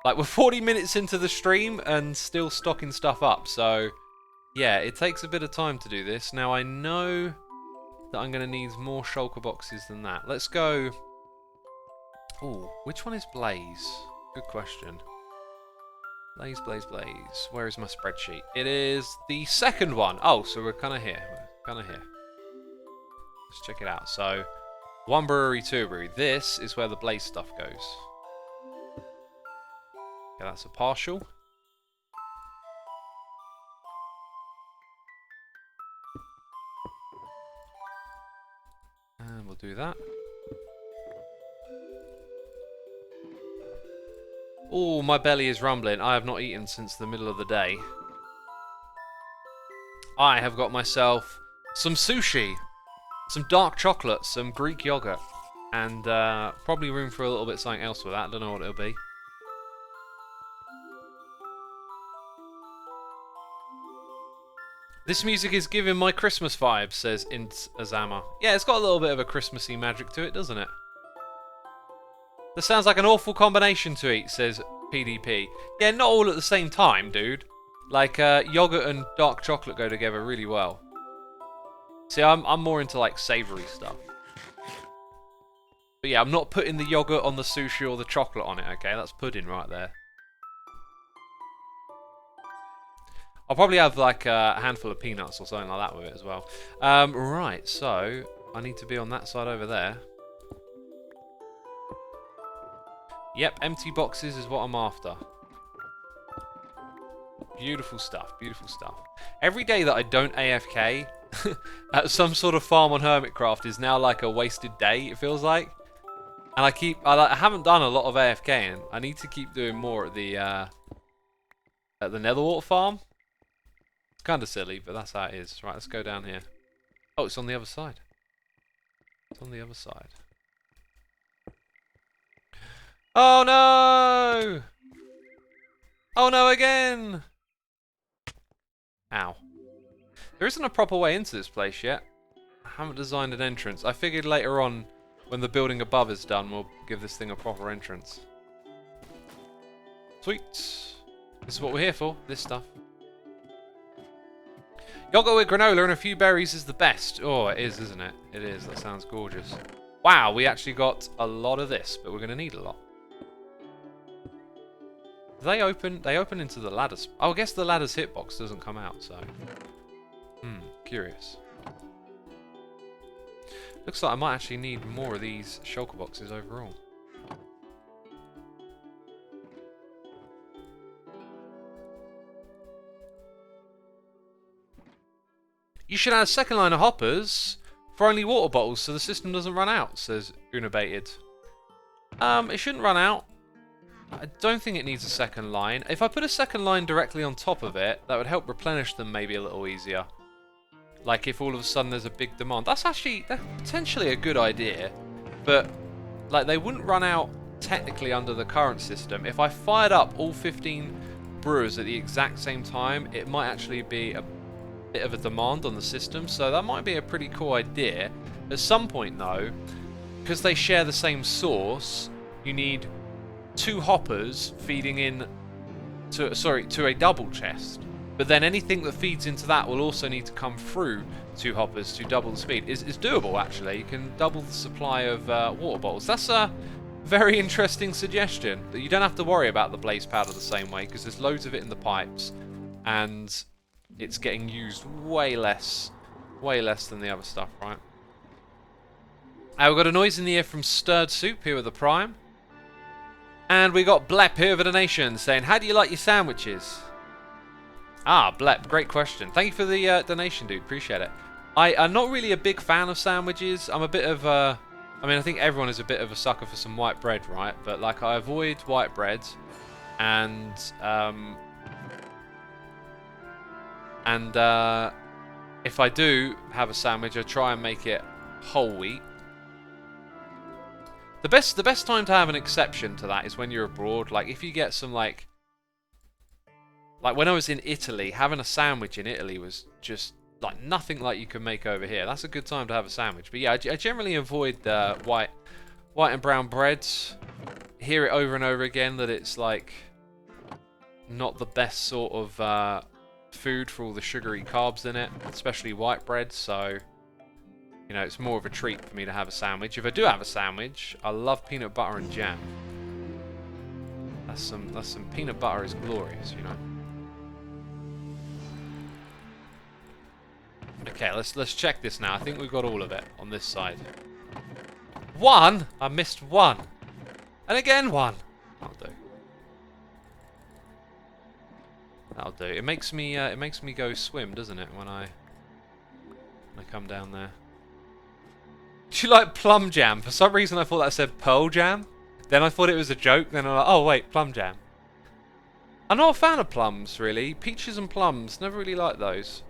like, we're 40 minutes into the stream and still stocking stuff up, so yeah, it takes a bit of time to do this. Now, I know that I'm going to need more shulker boxes than that. Let's go... Ooh, which one is Blaze? Good question. Blaze, Blaze, Blaze. Where is my spreadsheet? It is the second one. Oh, so we're kind of here. We're kind of here. Let's check it out. So, 1 brewery, 2 brewery. This is where the Blaze stuff goes. Okay, that's a partial. And we'll do that. Oh, my belly is rumbling. I have not eaten since the middle of the day. I have got myself some sushi, some dark chocolate, some Greek yogurt, and probably room for a little bit of something else with that. I don't know what it'll be. This music is giving my Christmas vibes, says Int Azama. Yeah, it's got a little bit of a Christmassy magic to it, doesn't it? That sounds like an awful combination to eat, says PDP. Yeah, not all at the same time, dude. Like, yogurt and dark chocolate go together really well. See, I'm more into like savoury stuff. But yeah, I'm not putting the yogurt on the sushi or the chocolate on it, okay? That's pudding right there. I'll probably have like a handful of peanuts or something like that with it as well. Right, so I need to be on that side over there. Yep, empty boxes is what I'm after. Beautiful stuff, beautiful stuff. Every day that I don't AFK at some sort of farm on Hermitcraft is now like a wasted day, it feels like. And I haven't done a lot of AFKing. I need to keep doing more at the Netherwater farm. It's kind of silly, but that's how it is. Right, let's go down here. Oh, it's on the other side. It's on the other side. Oh no! Oh no again! Ow. There isn't a proper way into this place yet. I haven't designed an entrance. I figured later on, when the building above is done, we'll give this thing a proper entrance. Sweet. This is what we're here for, this stuff. Yogurt with granola and a few berries is the best. Oh, it is, isn't it? It is. That sounds gorgeous. Wow, we actually got a lot of this, but we're going to need a lot. They open into the ladders. Oh, I guess the ladder's hitbox doesn't come out, so... curious. Looks like I might actually need more of these shulker boxes overall. You should add a second line of hoppers for only water bottles so the system doesn't run out, says Unabated. It shouldn't run out. I don't think it needs a second line. If I put a second line directly on top of it, that would help replenish them maybe a little easier. Like if all of a sudden there's a big demand. That's potentially a good idea. But like they wouldn't run out technically under the current system. If I fired up all 15 brewers at the exact same time, it might actually be a bit of a demand on the system. So that might be a pretty cool idea. At some point though, because they share the same source, you need 2 hoppers feeding in to a double chest. But then anything that feeds into that will also need to come through 2 hoppers to double the speed. It's doable actually. You can double the supply of water bottles. That's a very interesting suggestion. That you don't have to worry about the blaze powder the same way because there's loads of it in the pipes and it's getting used way less than the other stuff, right? We've got a noise in the ear from Stirred Soup here with the Prime. And we got Blep here with a donation saying, how do you like your sandwiches? Ah, Blep, great question. Thank you for the donation, dude. Appreciate it. I'm not really a big fan of sandwiches. I'm a bit of a... I mean, I think everyone is a bit of a sucker for some white bread, right? But, like, I avoid white bread. And if I do have a sandwich, I try and make it whole wheat. The best time to have an exception to that is when you're abroad. Like, if you get some, like when I was in Italy, having a sandwich in Italy was just, like, nothing like you can make over here. That's a good time to have a sandwich. But yeah, I generally avoid white and brown breads. Hear it over and over again that it's, like, not the best sort of food for all the sugary carbs in it, especially white bread, so... You know, it's more of a treat for me to have a sandwich. If I do have a sandwich, I love peanut butter and jam. That's some peanut butter is glorious, you know. Okay, let's check this now. I think we've got all of it on this side. 1! I missed 1. And again 1. That'll do. That'll do. It makes me go swim, doesn't it, when I come down there. Do you like plum jam? For some reason I thought that said pearl jam. Then I thought it was a joke. Then I'm like, oh wait, plum jam. I'm not a fan of plums, really. Peaches and plums, never really liked those.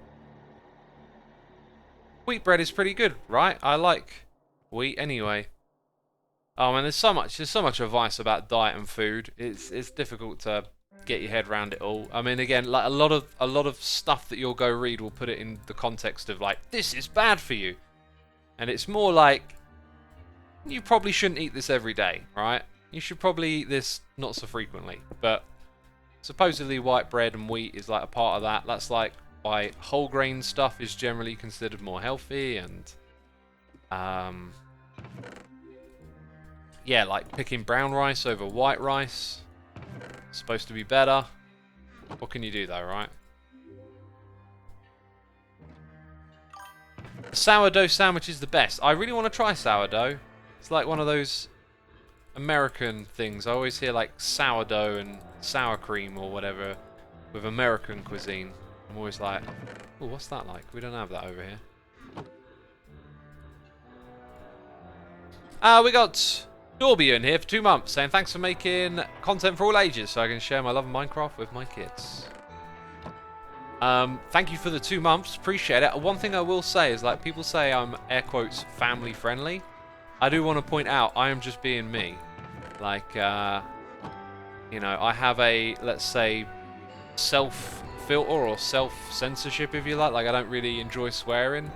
Wheat bread is pretty good, right? I like wheat anyway. Oh man, there's so much advice about diet and food. It's difficult to get your head around it all. I mean, again, like a lot of stuff that you'll go read will put it in the context of like, this is bad for you. And it's more like, you probably shouldn't eat this every day, right? You should probably eat this not so frequently. But supposedly white bread and wheat is like a part of that. That's like why whole grain stuff is generally considered more healthy, and yeah, like picking brown rice over white rice is supposed to be better. What can you do though, right? The sourdough sandwich is the best. I really want to try sourdough. It's like one of those American things. I always hear like sourdough and sour cream or whatever with American cuisine. I'm always like, oh, what's that like? We don't have that over here. We got Dorby in here for 2 months saying thanks for making content for all ages so I can share my love of Minecraft with my kids. Thank you for the 2 months, appreciate it. One thing I will say is, like, people say I'm air quotes family friendly. I do want to point out I am just being me. Like, you know, I have a, let's say, self-filter or self-censorship, if you like. Like, I don't really enjoy swearing.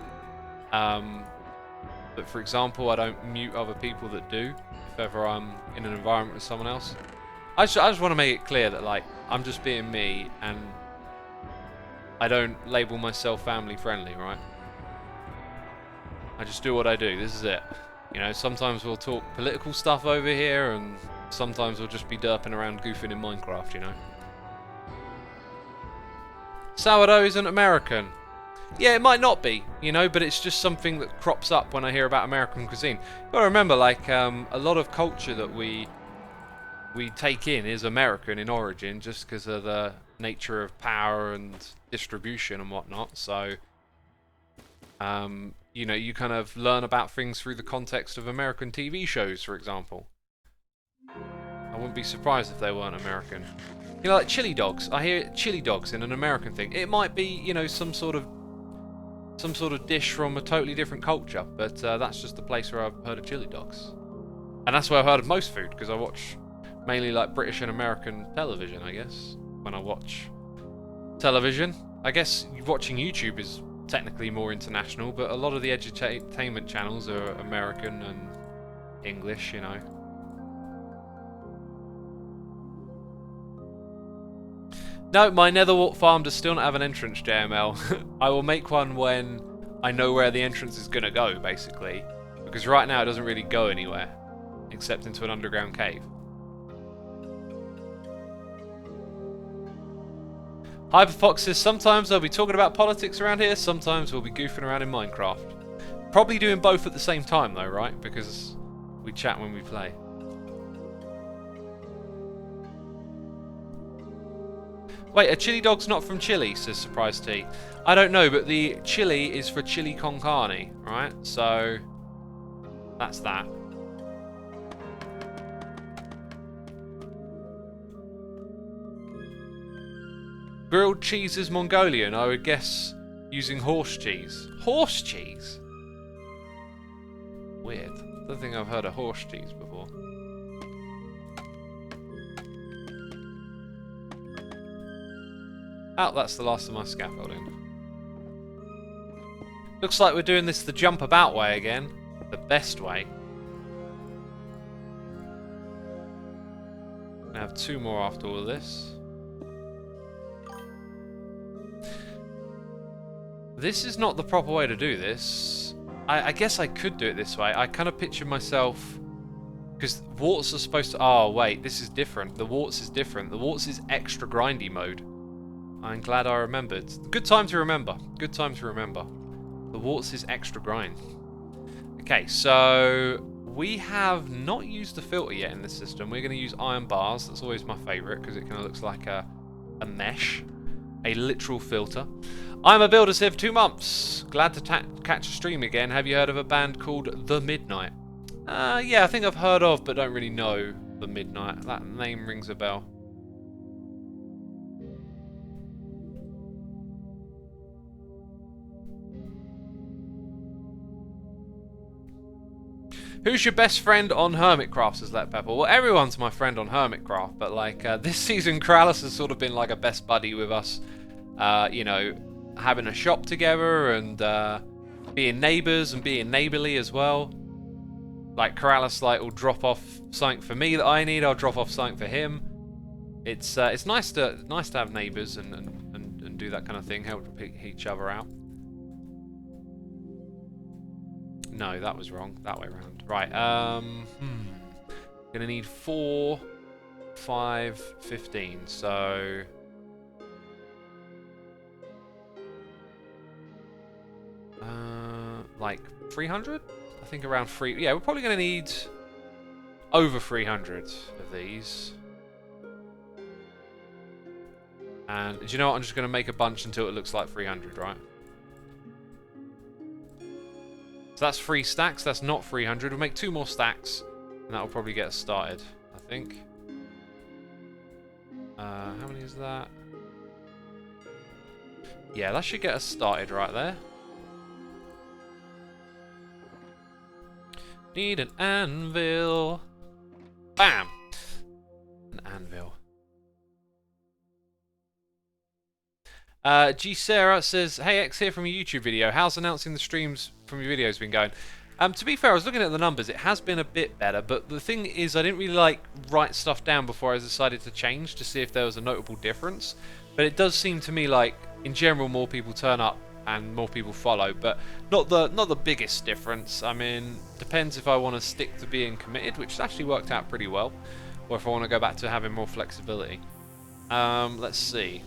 But for example, I don't mute other people that do, if ever I'm in an environment with someone else. I just want to make it clear that, like, I'm just being me, and I don't label myself family friendly, right? I just do what I do. This is it. You know, sometimes we'll talk political stuff over here, and sometimes we'll just be derping around goofing in Minecraft, you know? Sourdough isn't American. Yeah, it might not be, you know, but it's just something that crops up when I hear about American cuisine. You've got to remember, like, a lot of culture that we take in is American in origin, just because of the nature of power and distribution and whatnot. So, you know, you kind of learn about things through the context of American TV shows, for example. I wouldn't be surprised if they weren't American. You know, like chili dogs. I hear chili dogs in an American thing. It might be, you know, some sort of dish from a totally different culture, but that's just the place where I've heard of chili dogs. And that's where I've heard of most food, because I watch mainly like British and American television, I guess, when I watch television. I guess watching YouTube is technically more international, but a lot of the edutainment channels are American and English, you know. No, my Netherwart farm does still not have an entrance, JML. I will make one when I know where the entrance is going to go, basically. Because right now it doesn't really go anywhere, except into an underground cave. Hyperfox says, sometimes I'll be talking about politics around here, sometimes we'll be goofing around in Minecraft. Probably doing both at the same time though, right? Because we chat when we play. Wait, a chili dog's not from Chile, says Surprise T. I don't know, but the chili is for chili con carne, right? So, that's that. Grilled cheese is Mongolian, I would guess using horse cheese. Horse cheese? Weird. I don't think I've heard of horse cheese before. Oh, that's the last of my scaffolding. Looks like we're doing this the jump about way again. The best way. I have 2 more after all of this. This is not the proper way to do this. I guess I could do it this way. I kind of picture myself... Because warts are supposed to... Oh, wait, this is different. The warts is different. The warts is extra grindy mode. I'm glad I remembered. Good time to remember. Good time to remember. The warts is extra grind. Okay, so... We have not used the filter yet in this system. We're going to use iron bars. That's always my favourite, because it kind of looks like a mesh. A literal filter. I'm a builder here for 2 months. Glad to catch a stream again. Have you heard of a band called The Midnight? Yeah, I think I've heard of, but don't really know The Midnight. That name rings a bell. Who's your best friend on Hermitcraft, says Let Pepper? Well, everyone's my friend on Hermitcraft, but like this season, Keralis has sort of been like a best buddy with us. You know, having a shop together and being neighbours and being neighbourly as well. Like Keralis, like, will drop off something for me that I need. I'll drop off something for him. It's nice to have neighbours and do that kind of thing, help each other out. No, that was wrong. That way around. Right. Gonna need 4, 5, 15. So like 300? I think around 3. Yeah, we're probably gonna need over 300 of these. And do you know what? I'm just gonna make a bunch until it looks like 300, right? So that's 3 stacks. That's not 300. We'll make 2 more stacks, and that will probably get us started, I think. How many is that? Yeah, that should get us started right there. Need an anvil. Bam! An anvil. G Sarah says, "Hey X, here from a YouTube video. How's announcing the streams from your videos been going?" To be fair, I was looking at the numbers. It has been a bit better, but the thing is, I didn't really like write stuff down before I decided to change to see if there was a notable difference. But it does seem to me like, in general, more people turn up and more people follow, but not the biggest difference. I mean, depends if I want to stick to being committed, which has actually worked out pretty well, or if I want to go back to having more flexibility. Let's see.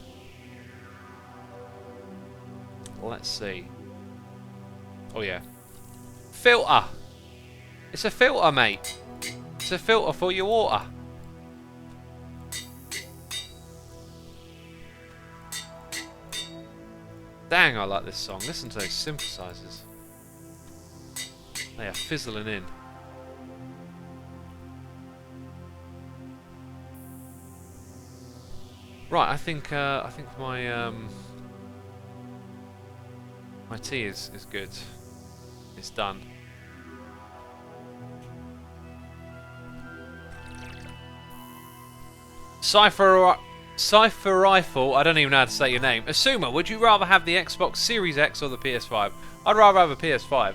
Let's see. Oh yeah. Filter! It's a filter, mate. It's a filter for your water. Dang, I like this song. Listen to those synthesizers. They are fizzling in. Right, I think my my tea is good. It's done. Cypher Rifle, I don't even know how to say your name. Xisuma, would you rather have the Xbox Series X or the PS5? I'd rather have a PS5.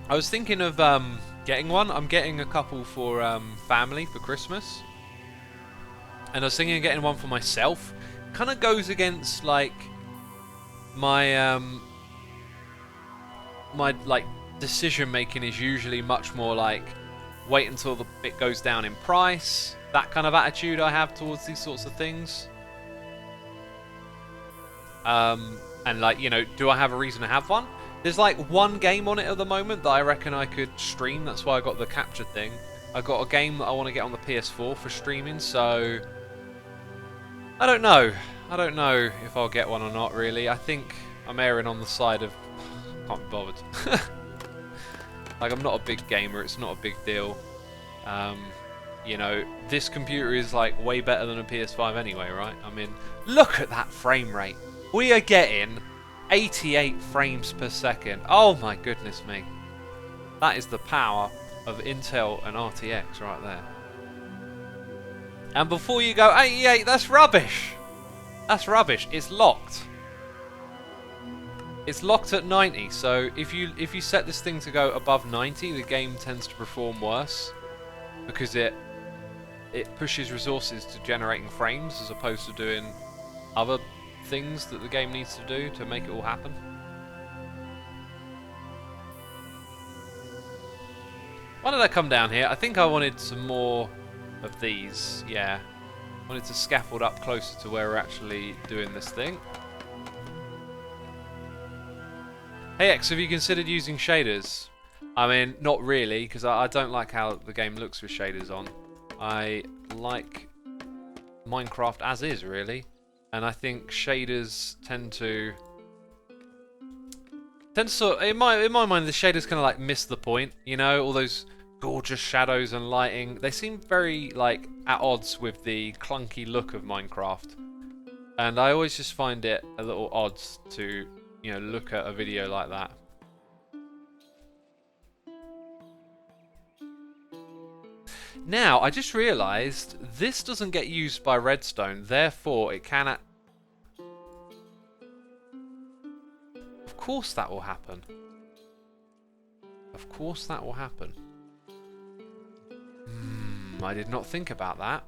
I was thinking of getting one. I'm getting a couple for family for Christmas. And I was thinking of getting one for myself. Kind of goes against like my my like decision making is usually much more like wait until the bit goes down in price. That kind of attitude I have towards these sorts of things. And like, you know, do I have a reason to have one? There's like one game on it at the moment that I reckon I could stream. That's why I got the capture thing. I got a game that I want to get on the PS4 for streaming, so I don't know. I don't know if I'll get one or not, really. I think I'm erring on the side of can't be bothered. Like, I'm not a big gamer. It's not a big deal. You know, this computer is like way better than a PS5 anyway, right? I mean, look at that frame rate. We are getting 88 frames per second. Oh my goodness me. That is the power of Intel and RTX right there. And before you go, 88, that's rubbish. That's rubbish. It's locked. It's locked at 90, so if you set this thing to go above 90, the game tends to perform worse because it pushes resources to generating frames as opposed to doing other things that the game needs to do to make it all happen. Why did I come down here? I think I wanted some more of these, yeah. I wanted to scaffold up closer to where we're actually doing this thing. Hey X, have you considered using shaders? I mean, not really, because I don't like how the game looks with shaders on. I like Minecraft as is, really. And I think shaders tend to sort of, in my mind, the shaders kind of like miss the point, you know, all those gorgeous shadows and lighting. They seem very like at odds with the clunky look of Minecraft. And I always just find it a little odd to, you know, look at a video like that. Now, I just realised this doesn't get used by redstone, therefore it cannot. Of course that will happen. Of course that will happen. I did not think about that.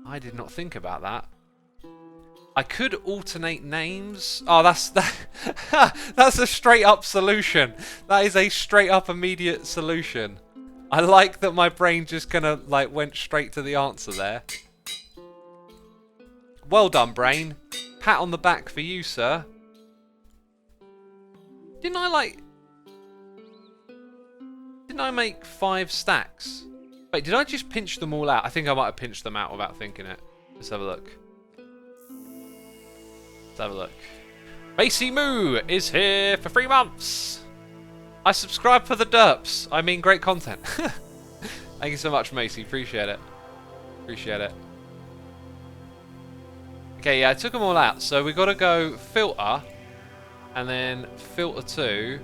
I did not think about that. I could alternate names. Oh, that's a straight up solution. That is a straight up immediate solution. I like that my brain just kind of like went straight to the answer there. Well done, brain. Pat on the back for you, sir. Didn't I make 5 stacks? Wait, did I just pinch them all out? I think I might have pinched them out without thinking it. Let's have a look. Let's have a look. Macy Moo is here for 3 months. I subscribe for the derps. I mean, great content. Thank you so much, Macy. Appreciate it. Appreciate it. Okay, yeah, I took them all out. So we got to go filter, and then filter 2,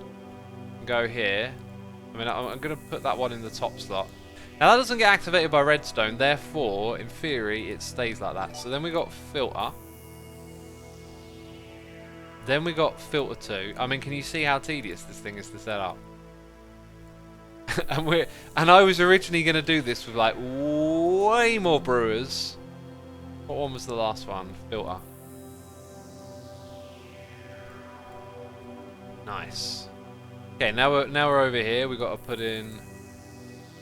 and go here. I mean, I'm going to put that one in the top slot. Now, that doesn't get activated by redstone. Therefore, in theory, it stays like that. So then we got filter. Then we got filter 2. I mean, can you see how tedious this thing is to set up? and I was originally going to do this with like way more brewers. What one was the last one? Filter. Nice. Okay, now we're over here. We've got to put in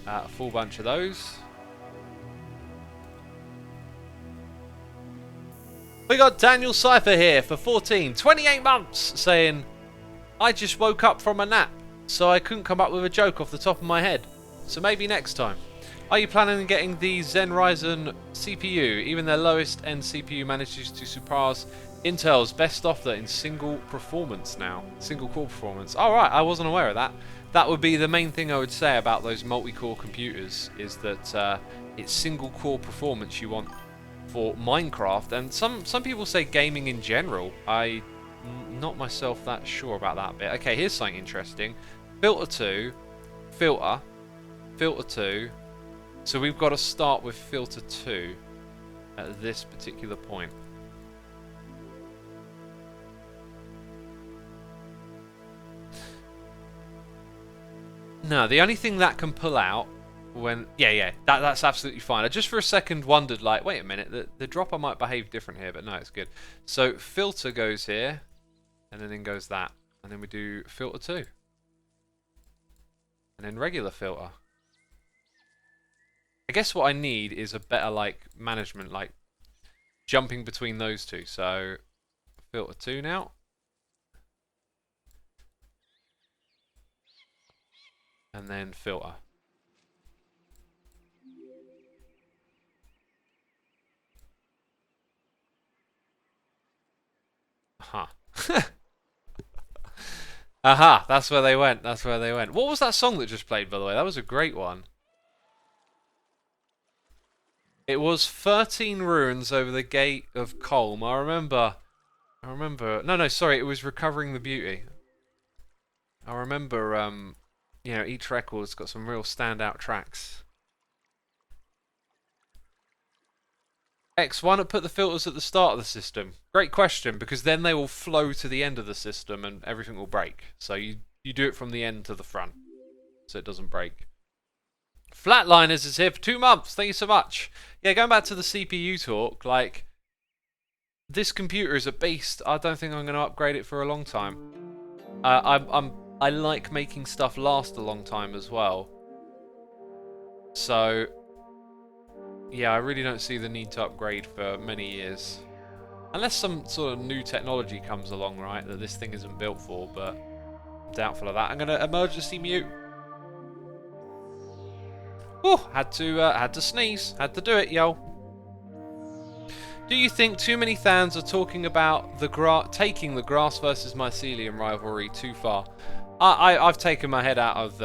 a full bunch of those. We got Daniel Cypher here for 28 months, saying, I just woke up from a nap, so I couldn't come up with a joke off the top of my head. So maybe next time. Are you planning on getting the Zen Ryzen CPU? Even their lowest end CPU manages to surpass Intel's best offer in single performance now. Single core performance. Alright, I wasn't aware of that. That would be the main thing I would say about those multi-core computers, is that it's single core performance you want for Minecraft, and some people say gaming in general. I'm not myself that sure about that bit. Okay, here's something interesting. Filter 2, filter 2. So we've got to start with filter 2 at this particular point. No, the only thing that can pull out when... Yeah, that's absolutely fine. I just for a second wondered, like, wait a minute, the dropper might behave different here, but no, it's good. So filter goes here, and then in goes that. And then we do filter 2. And then regular filter. I guess what I need is a better, like, management, like, jumping between those two. So filter 2 now. And then filter. Aha. Aha, that's where they went. That's where they went. What was that song that just played, by the way? That was a great one. It was 13 ruins over the gate of Colm. I remember. No, sorry. It was Recovering the Beauty. I remember, you know, each record's got some real standout tracks. X, why not put the filters at the start of the system? Great question, because then they will flow to the end of the system and everything will break. So you do it from the end to the front, so it doesn't break. Flatliners is here for 2 months. Thank you so much. Yeah, going back to the CPU talk, like, this computer is a beast. I don't think I'm going to upgrade it for a long time. I like making stuff last a long time as well. So, yeah, I really don't see the need to upgrade for many years. Unless some sort of new technology comes along, right, that this thing isn't built for, but I'm doubtful of that. I'm going to emergency mute. Oh, had to sneeze. Had to do it, yo. Do you think too many fans are talking about taking the grass versus mycelium rivalry too far? I've taken my head out of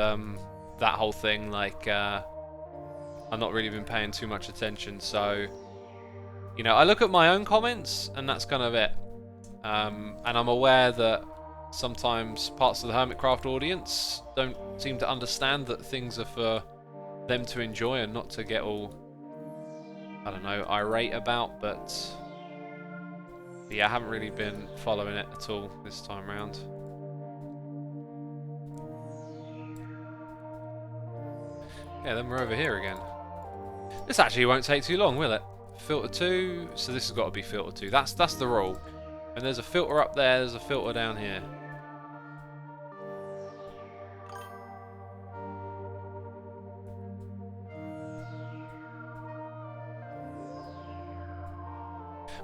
that whole thing. Like, I've not really been paying too much attention. So, you know, I look at my own comments, and that's kind of it. And I'm aware that sometimes parts of the Hermitcraft audience don't seem to understand that things are for them to enjoy and not to get all, I don't know, irate about. But yeah, I haven't really been following it at all this time round. Yeah, then we're over here again. This actually won't take too long, will it? filter 2. So this has got to be filter 2. That's the rule. And there's a filter up there. There's a filter down here.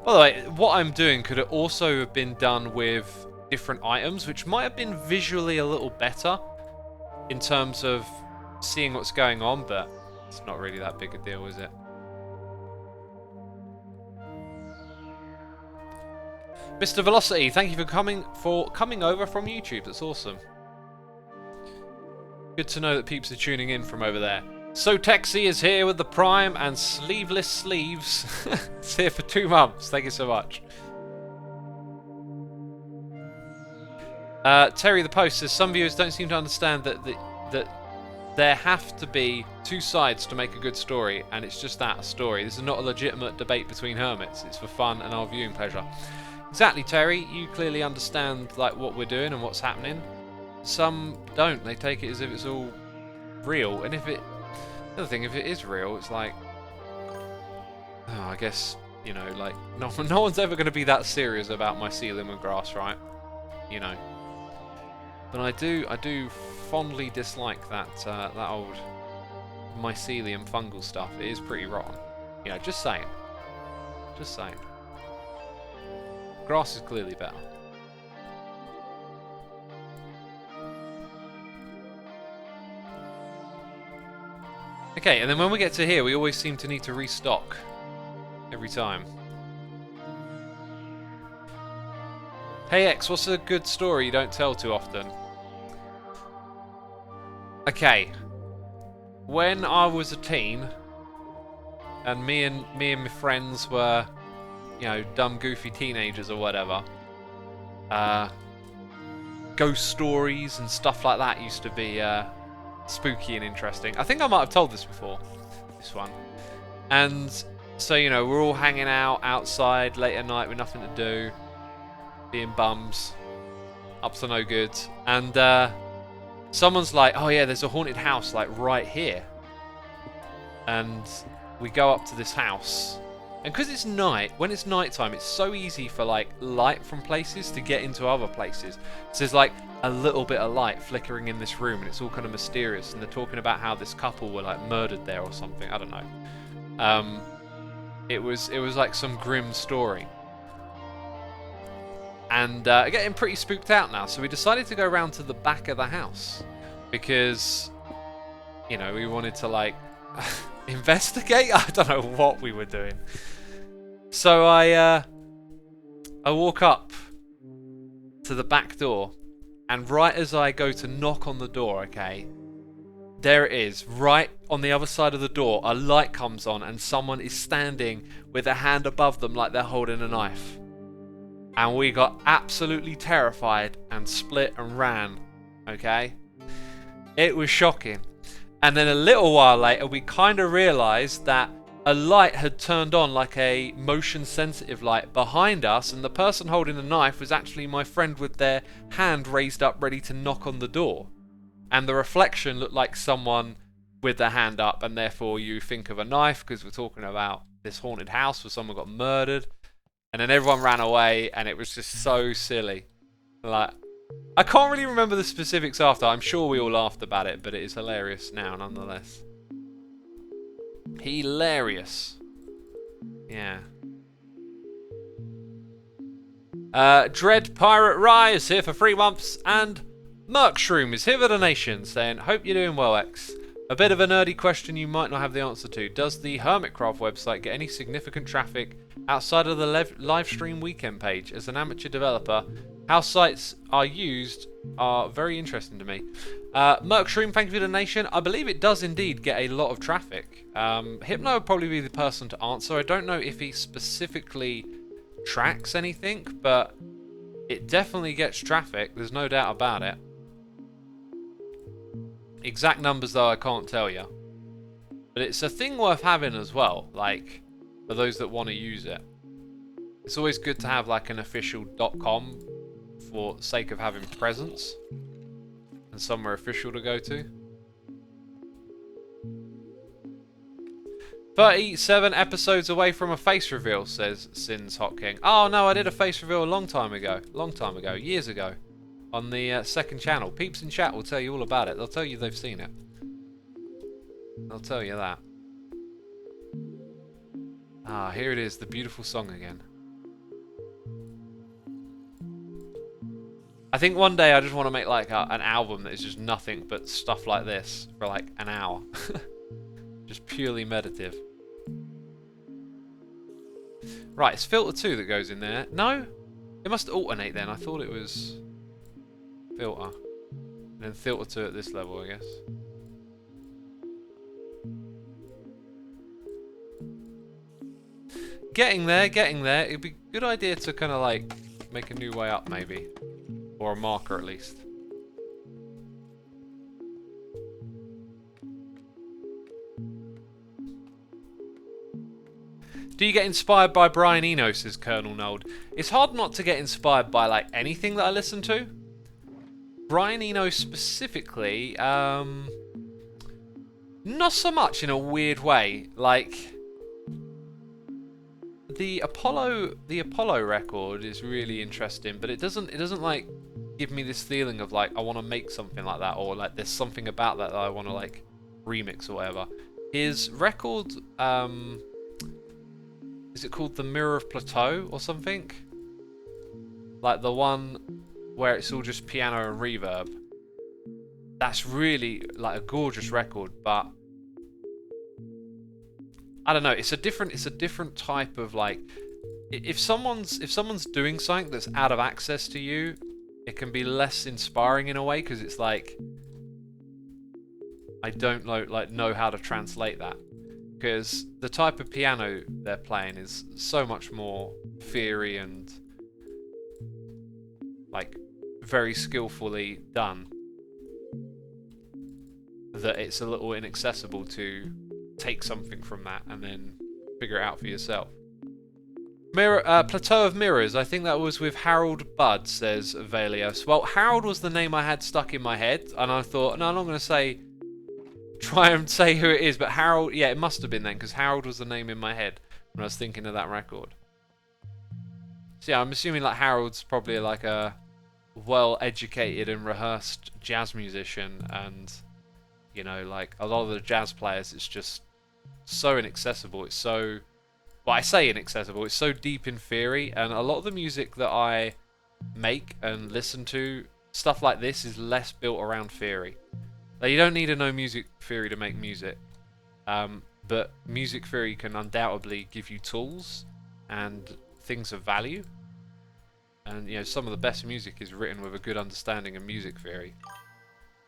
By the way, what I'm doing could have also have been done with different items, which might have been visually a little better in terms of seeing what's going on, but it's not really that big a deal, is it? Mr. Velocity, thank you for coming over from YouTube. That's awesome. Good to know that peeps are tuning in from over there. So Texy is here with the Prime and sleeveless sleeves. It's here for 2 months. Thank you so much. Terry the Post says some viewers don't seem to understand that there have to be 2 sides to make a good story, and it's just that, a story. This is not a legitimate debate between hermits. It's for fun and our viewing pleasure. Exactly, Terry. You clearly understand like what we're doing and what's happening. Some don't. They take it as if it's all real, and if it. The other thing, if it is real, it's like, oh, I guess, you know, like no one's ever going to be that serious about mycelium and grass, right? You know. But I do fondly dislike that that old mycelium fungal stuff. It is pretty rotten. You know, just saying. Just saying. Grass is clearly better. Okay, and then when we get to here, we always seem to need to restock. Every time. Hey X, what's a good story you don't tell too often? Okay. When I was a teen, and me and my friends were, you know, dumb, goofy teenagers or whatever, ghost stories and stuff like that used to be spooky and interesting. I think I might have told this before, this one. And so, you know, we're all hanging out outside late at night with nothing to do, being bums, up to no good. And someone's like, oh yeah, there's a haunted house like right here. And we go up to this house. And because it's night, when it's nighttime, it's so easy for like light from places to get into other places. So there's like a little bit of light flickering in this room, and it's all kind of mysterious. And they're talking about how this couple were like murdered there or something. I don't know. It was like some grim story. And getting pretty spooked out now. So we decided to go around to the back of the house because, you know, we wanted to like investigate. I don't know what we were doing. So I walk up to the back door, and right as I go to knock on the door, okay, there it is, right on the other side of the door, a light comes on and someone is standing with a hand above them like they're holding a knife. And we got absolutely terrified and split and ran, okay? It was shocking. And then a little while later, we kind of realised that a light had turned on, like a motion sensitive light behind us, and the person holding the knife was actually my friend with their hand raised up ready to knock on the door. And the reflection looked like someone with their hand up, and therefore you think of a knife because we're talking about this haunted house where someone got murdered. And then everyone ran away, and it was just so silly. Like, I can't really remember the specifics after. I'm sure we all laughed about it, but it is hilarious now nonetheless. Hilarious. Yeah. Dread Pirate Rye is here for 3 months, and Merkshroom is here for the nation, saying, hope you're doing well, X. A bit of a nerdy question you might not have the answer to. Does the Hermitcraft website get any significant traffic outside of the Livestream weekend page? As an amateur developer, how sites are used are very interesting to me. Merkshroom, thank you for the donation. I believe it does indeed get a lot of traffic. Hypno would probably be the person to answer. I don't know if he specifically tracks anything, but it definitely gets traffic. There's no doubt about it. Exact numbers though I can't tell you. But it's a thing worth having as well, like, for those that want to use it. It's always good to have like an official .com for sake of having presence and somewhere official to go to. 37 episodes away from a face reveal, says Sins Hot King. Oh no, I did a face reveal a long time ago, years ago, on the second channel. Peeps in chat will tell you all about it. They'll tell you they've seen it. They'll tell you that. Ah, here it is, the beautiful song again. I think one day I just want to make like an album that is just nothing but stuff like this for like an hour. Just purely meditative. Right, it's filter 2 that goes in there. No? It must alternate then. I thought it was filter. And then filter 2 at this level, I guess. Getting there, getting there. It'd be a good idea to kind of like make a new way up maybe. Or a marker at least. Do you get inspired by Brian Eno, says Colonel Nold? It's hard not to get inspired by like anything that I listen to. Brian Eno specifically, not so much in a weird way. Like the Apollo record is really interesting, but it doesn't like give me this feeling of like I want to make something like that, or like there's something about that I want to like remix or whatever. His record, is it called The Mirror of Plateau or something? Like the one where it's all just piano and reverb. That's really like a gorgeous record, but I don't know. It's a different type of like. If someone's doing something that's out of access to you, it can be less inspiring in a way because it's like I don't know how to translate that. Because the type of piano they're playing is so much more fiery and like very skillfully done that it's a little inaccessible to take something from that and then figure it out for yourself. Plateau of Mirrors, I think that was with Harold Budd, says Valios. Well, Harold was the name I had stuck in my head, and I thought, no, I'm not going to try and say who it is, but Harold, yeah, it must have been then, because Harold was the name in my head when I was thinking of that record. So yeah, I'm assuming like Harold's probably like a well-educated and rehearsed jazz musician, and you know, like a lot of the jazz players, it's just so inaccessible. It's so, well, I say inaccessible, it's so deep in theory, and a lot of the music that I make and listen to, stuff like this, is less built around theory. Like, you don't need to know music theory to make music, but music theory can undoubtedly give you tools and things of value. And you know, some of the best music is written with a good understanding of music theory.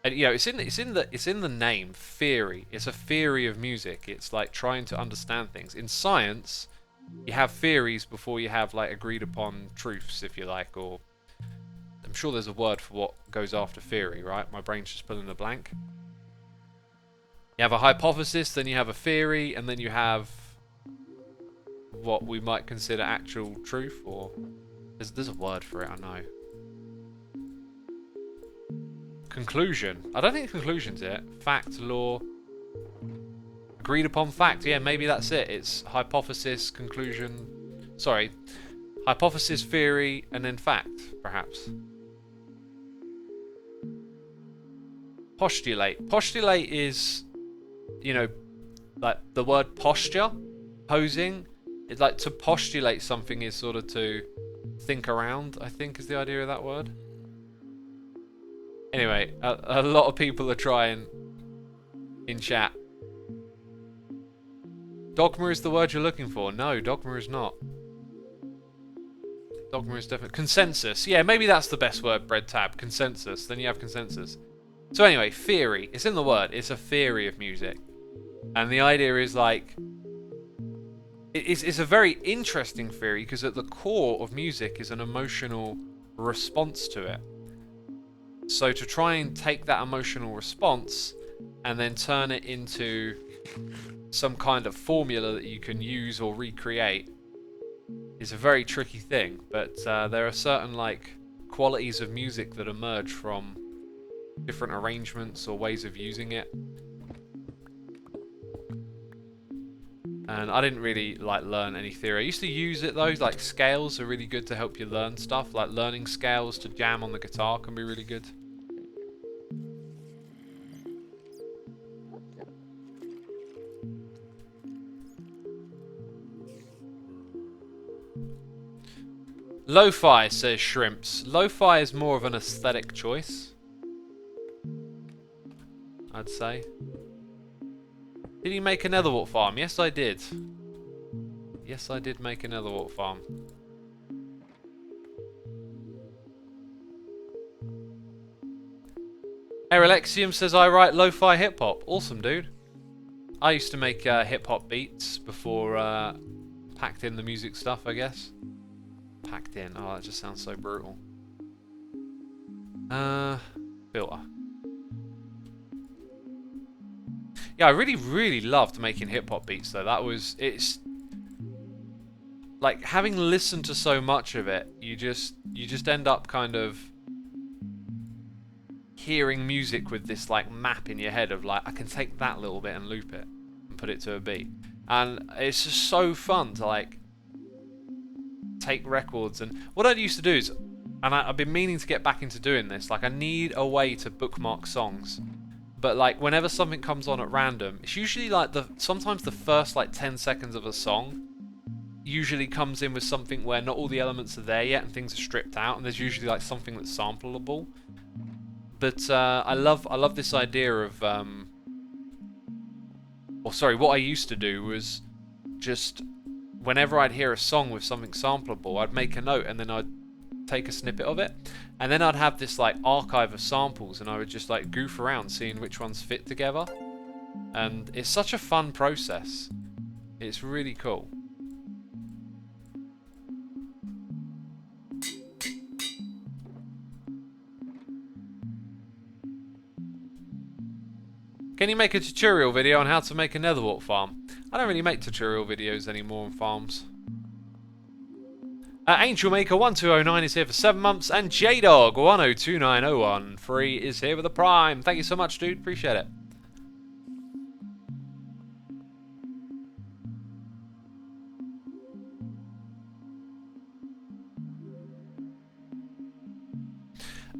And you know, it's in the name, theory. It's a theory of music. It's like trying to understand things. In science, you have theories before you have like agreed upon truths, if you like, or I'm sure there's a word for what goes after theory, right? My brain's just filling a blank. You have a hypothesis, then you have a theory, and then you have what we might consider actual truth, or there's a word for it, I know. Conclusion. I don't think conclusion's it. Fact, law, agreed upon fact. Yeah, maybe that's it. It's hypothesis, conclusion. Sorry, hypothesis, theory, and then fact, perhaps. Postulate. Postulate is, you know, like the word posture, posing. It's like to postulate something is sort of to think around, I think, is the idea of that word. Anyway, a lot of people are trying in chat. Dogma is the word you're looking for. No, dogma is not. Dogma is definitely... Consensus. Yeah, maybe that's the best word, Bread Tab. Consensus. Then you have consensus. So anyway, theory. It's in the word. It's a theory of music. And the idea is like... It's a very interesting theory because at the core of music is an emotional response to it. So to try and take that emotional response and then turn it into some kind of formula that you can use or recreate is a very tricky thing. But there are certain like qualities of music that emerge from different arrangements or ways of using it. And I didn't really like learn any theory. I used to use it though, like scales are really good to help you learn stuff. Like learning scales to jam on the guitar can be really good. Lo-fi, says Shrimps. Lo-fi is more of an aesthetic choice, I'd say. Did you make a netherwort farm? Yes, I did. Yes, I did make a netherwort farm. Erelexium says I write lo-fi hip-hop. Awesome, dude. I used to make hip-hop beats before packed in the music stuff, I guess. Packed in. Oh, that just sounds so brutal. Filter. Yeah, I really loved making hip-hop beats though. It's like having listened to so much of it, you just end up kind of hearing music with this like map in your head of like, I can take that little bit and loop it and put it to a beat. And it's just so fun to like take records. And what I used to do is, and I've been meaning to get back into doing this, like I need a way to bookmark songs. But like whenever something comes on at random, it's usually like sometimes the first like 10 seconds of a song usually comes in with something where not all the elements are there yet and things are stripped out, and there's usually like something that's sampleable. But I love this idea of what I used to do was just whenever I'd hear a song with something sampleable, I'd make a note and then I'd take a snippet of it, and then I'd have this like archive of samples, and I would just like goof around seeing which ones fit together. And it's such a fun process. It's really cool. Can you make a tutorial video on how to make a netherwort farm? I don't really make tutorial videos anymore on farms. Angelmaker1209 is here for 7 months, and JDog102901 is here with a prime. Thank you so much, dude. Appreciate it.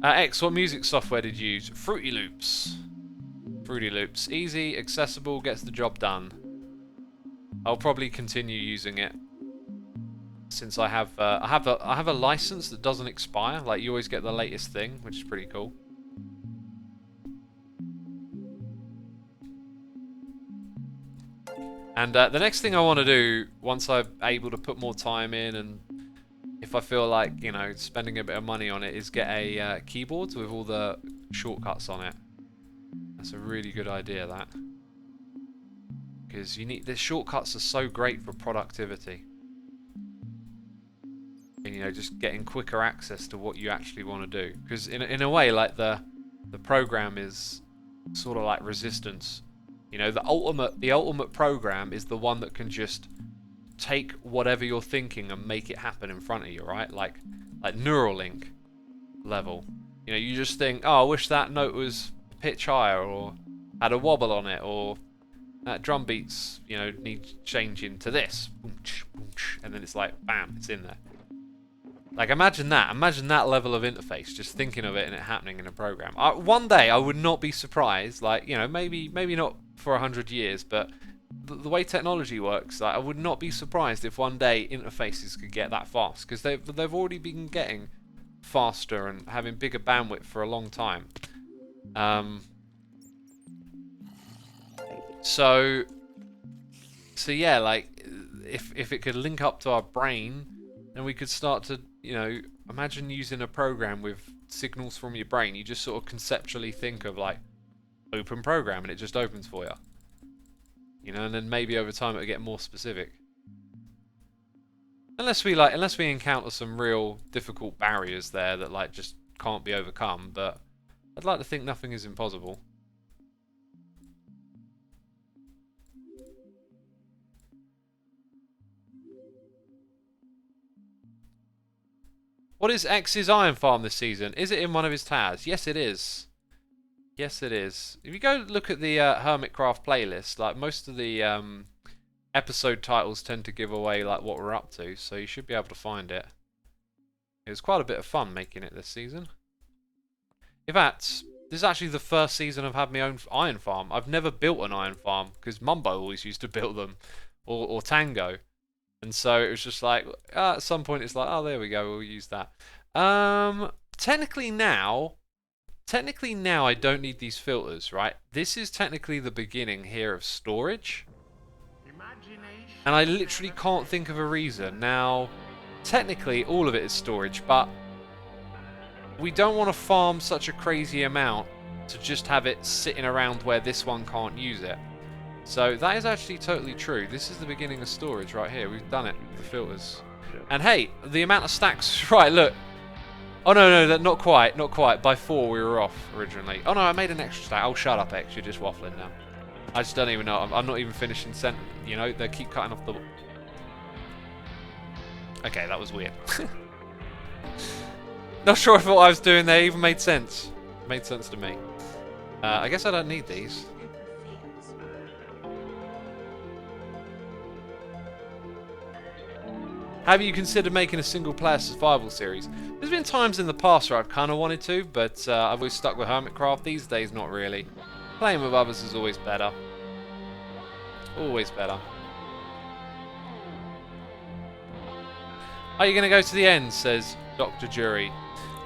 X, what music software did you use? Fruity Loops. Fruity Loops. Easy, accessible, gets the job done. I'll probably continue using it since I have a license that doesn't expire. Like you always get the latest thing, which is pretty cool. And the next thing I want to do once I'm able to put more time in, and if I feel like, you know, spending a bit of money on it, is get a keyboard with all the shortcuts on it. That's a really good idea, that. Because the shortcuts are so great for productivity. And, you know, just getting quicker access to what you actually want to do. Because in a way, like the program is sort of like resistance. You know, the ultimate program is the one that can just take whatever you're thinking and make it happen in front of you, right? Like Neuralink level. You know, you just think, oh, I wish that note was pitch higher, or had a wobble on it, or that drum beats, you know, need changing to this, and then it's like, bam, it's in there. Like imagine that level of interface, just thinking of it and it happening in a program. One day I would not be surprised, like, you know, maybe not for 100 years, but the way technology works, like, I would not be surprised if one day interfaces could get that fast, because they've already been getting faster and having bigger bandwidth for a long time. So yeah, like if it could link up to our brain, then we could start to, you know, imagine using a program with signals from your brain. You just sort of conceptually think of like open program and it just opens for you. You know, and then maybe over time it'll get more specific. Unless we encounter some real difficult barriers there that like just can't be overcome, but I'd like to think nothing is impossible. What is X's iron farm this season? Is it in one of his tabs? Yes, it is. Yes, it is. If you go look at the Hermitcraft playlist, like most of the episode titles tend to give away like what we're up to, so you should be able to find it. It was quite a bit of fun making it this season. In fact, this is actually the first season I've had my own iron farm. I've never built an iron farm because Mumbo always used to build them, or Tango, and so it was just like at some point it's like, oh, there we go, we'll use that. Technically now I don't need these filters, right? This is technically the beginning here of storage, and I literally can't think of a reason. Now, technically all of it is storage, but we don't want to farm such a crazy amount to just have it sitting around where this one can't use it. So that is actually totally true. This is the beginning of storage right here. We've done it with the filters. And hey, the amount of stacks, right, look. Oh no, not quite. By 4 we were off originally. Oh no, I made an extra stack. Oh, shut up, X, you're just waffling now. I just don't even know. I'm not even finishing sentence. You know, they keep cutting off the... Okay, that was weird. Not sure if what I was doing there even made sense. Made sense to me. I guess I don't need these. Have you considered making a single-player survival series? There's been times in the past where I've kind of wanted to, but I've always stuck with Hermitcraft. These days, not really. Playing with others is always better. Always better. Are you going to go to the end, says Dr. Jury.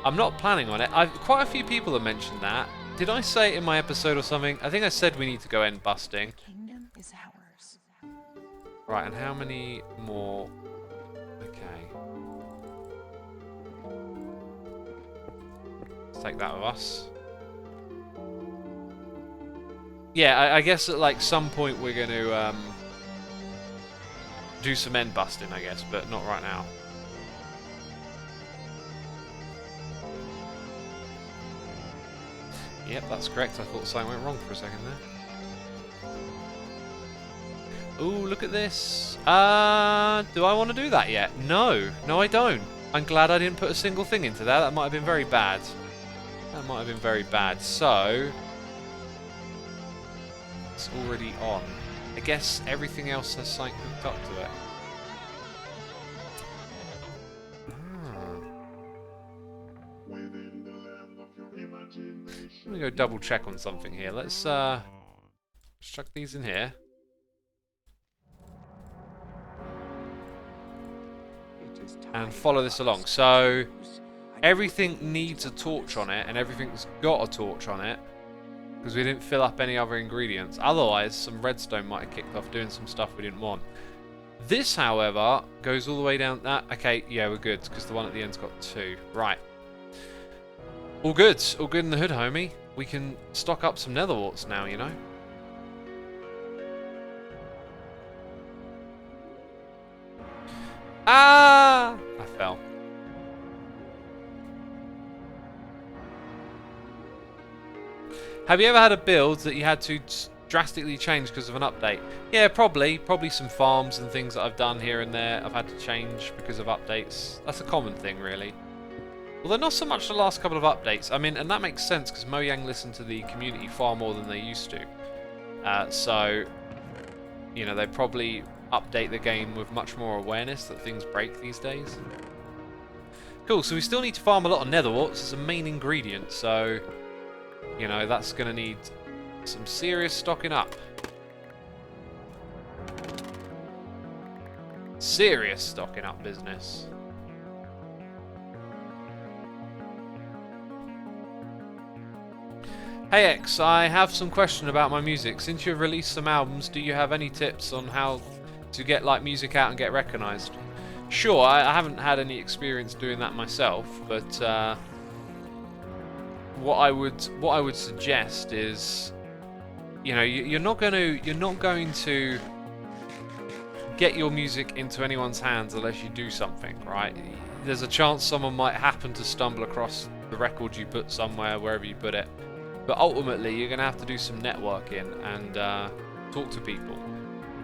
I'm not planning on it. Quite a few people have mentioned that. Did I say it in my episode or something? I think I said we need to go end busting. The kingdom is ours. Right, and how many more? Okay. Let's take that with us. Yeah, I guess at like some point we're going to do some end busting, I guess, but not right now. Yep, that's correct. I thought something went wrong for a second there. Ooh, look at this. Do I want to do that yet? No. No, I don't. I'm glad I didn't put a single thing into that. That might have been very bad. That might have been very bad. So, it's already on. I guess everything else has something hooked up to it. Let me go double check on something here. Let's chuck these in here. And follow this along. So everything needs a torch on it, and everything's got a torch on it because we didn't fill up any other ingredients. Otherwise, some redstone might have kicked off doing some stuff we didn't want. This, however, goes all the way down. Okay, yeah, we're good because the one at the end's got 2. Right. All good in the hood, homie. We can stock up some nether warts now, you know. Ah! I fell. Have you ever had a build that you had to drastically change because of an update? Yeah, probably. Probably some farms and things that I've done here and there I've had to change because of updates. That's a common thing, really. Although not so much the last couple of updates. I mean, and that makes sense because Mojang listened to the community far more than they used to. So, you know, they probably update the game with much more awareness that things break these days. Cool, so we still need to farm a lot of nether warts. It's a main ingredient, so, you know, that's going to need some serious stocking up. Serious stocking up business. Hey X, I have some question about my music. Since you've released some albums, do you have any tips on how to get like music out and get recognised? Sure, I haven't had any experience doing that myself, but what I would suggest is, you know, you're not going to get your music into anyone's hands unless you do something, right? There's a chance someone might happen to stumble across the record you put somewhere, wherever you put it. But ultimately, you're going to have to do some networking and talk to people.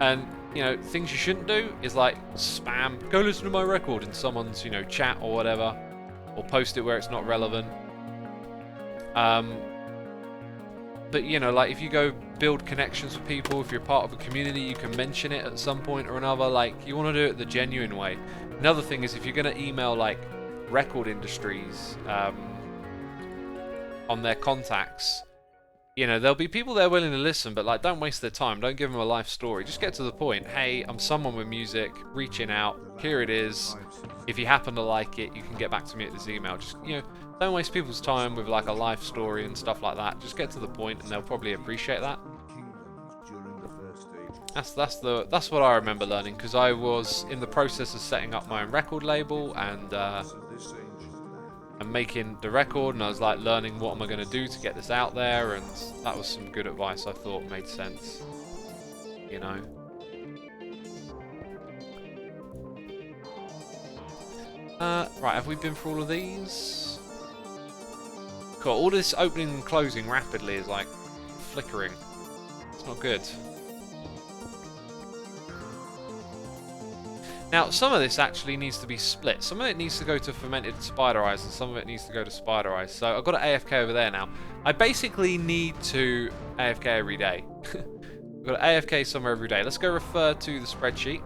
And, you know, things you shouldn't do is like spam, go listen to my record in someone's, you know, chat or whatever. Or post it where it's not relevant. But, you know, like, if you go build connections with people, if you're part of a community, you can mention it at some point or another. Like, you want to do it the genuine way. Another thing is if you're going to email, like, record industries on their contacts, you know, there'll be people there willing to listen, but, like, don't waste their time. Don't give them a life story. Just get to the point. Hey, I'm someone with music, reaching out. Here it is. If you happen to like it, you can get back to me at this email. Just, you know, don't waste people's time with, like, a life story and stuff like that. Just get to the point, and they'll probably appreciate that. That's what I remember learning, because I was in the process of setting up my own record label and making the record, and I was like learning what am I going to do to get this out there, and that was some good advice I thought made sense, you know. Right, have we been through all of these? Cool, all this opening and closing rapidly is like flickering. It's not good. Now, some of this actually needs to be split. Some of it needs to go to fermented spider eyes, and some of it needs to go to spider eyes. So I've got an AFK over there now. I basically need to AFK every day. I've got an AFK somewhere every day. Let's go refer to the spreadsheet.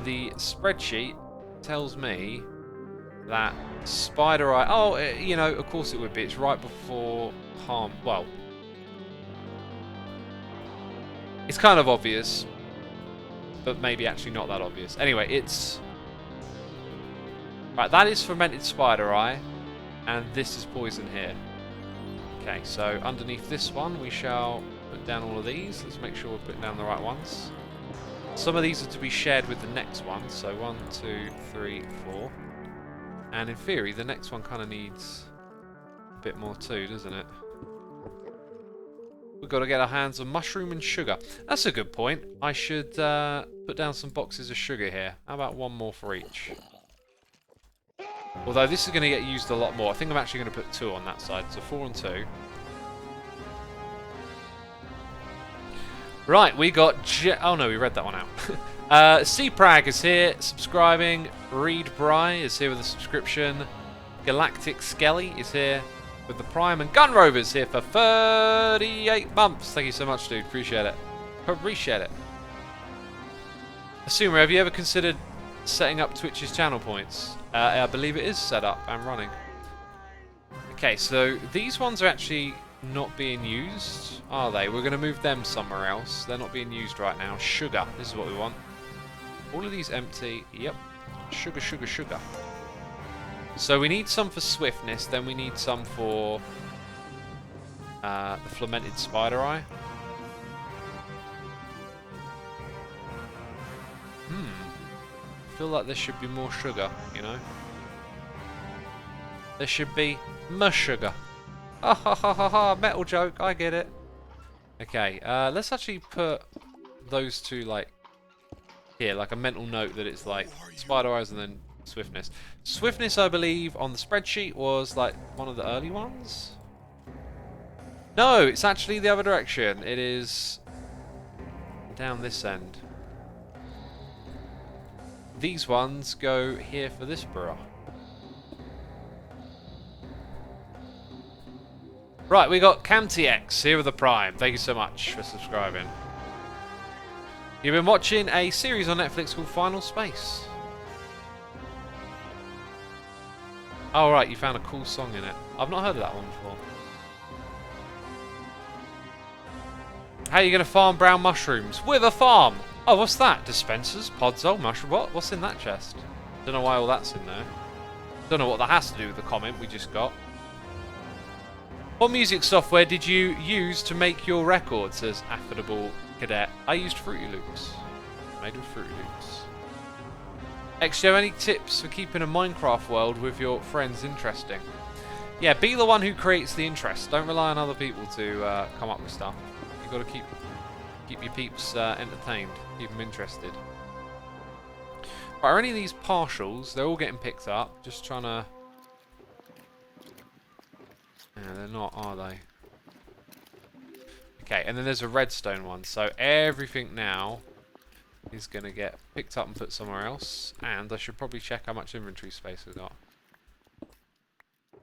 The spreadsheet tells me that spider eye... Oh, you know, of course it would be. It's right before harm... Well, it's kind of obvious, but maybe actually not that obvious. Anyway, it's... Right, that is fermented spider eye, and this is poison here. Okay, so underneath this one, we shall put down all of these. Let's make sure we're putting down the right ones. Some of these are to be shared with the next one, so 1, 2, 3, 4. And in theory, the next one kind of needs a bit more too, doesn't it? We've got to get our hands on mushroom and sugar. That's a good point. I should put down some boxes of sugar here. How about one more for each? Although this is going to get used a lot more. I think I'm actually going to put 2 on that side. So 4 and 2. Right, we got... oh no, we read that one out. C-Prag is here, subscribing. Reed Bry is here with a subscription. Galactic Skelly is here with the Prime, and Gun Rovers here for 38 months. Thank you so much, dude. Appreciate it. Appreciate it. Xisuma, have you ever considered setting up Twitch's channel points? I believe it is set up and running. Okay, so these ones are actually not being used, are they? We're going to move them somewhere else. They're not being used right now. Sugar. This is what we want. All of these empty. Yep. Sugar, sugar, sugar. So we need some for swiftness, then we need some for the fermented spider eye. I feel like there should be more sugar, you know? There should be more sugar. Ha ha ha ha ha, metal joke, I get it. Okay, let's actually put those two, like, here, like a mental note that it's like spider eyes and then swiftness. Swiftness, I believe, on the spreadsheet was like one of the early ones. No, it's actually the other direction. It is down this end. These ones go here for this brewer. Right, we got CamTX here with the Prime. Thank you so much for subscribing. You've been watching a series on Netflix called Final Space. Oh, right, you found a cool song in it. I've not heard of that one before. How are you going to farm brown mushrooms? With a farm! Oh, what's that? Dispensers? Pods? Oh, mushroom. What? What's in that chest? Don't know why all that's in there. Don't know what that has to do with the comment we just got. What music software did you use to make your record? Says Affordable Cadet. I used Fruity Loops. Made with Fruity Loops. X, do you have any tips for keeping a Minecraft world with your friends interesting? Yeah, be the one who creates the interest. Don't rely on other people to come up with stuff. You've got to keep your peeps entertained. Keep them interested. Right, are any of these partials? They're all getting picked up. Just trying to... Yeah, they're not, are they? Okay, and then there's a redstone one. So everything now is going to get picked up and put somewhere else. And I should probably check how much inventory space we've got.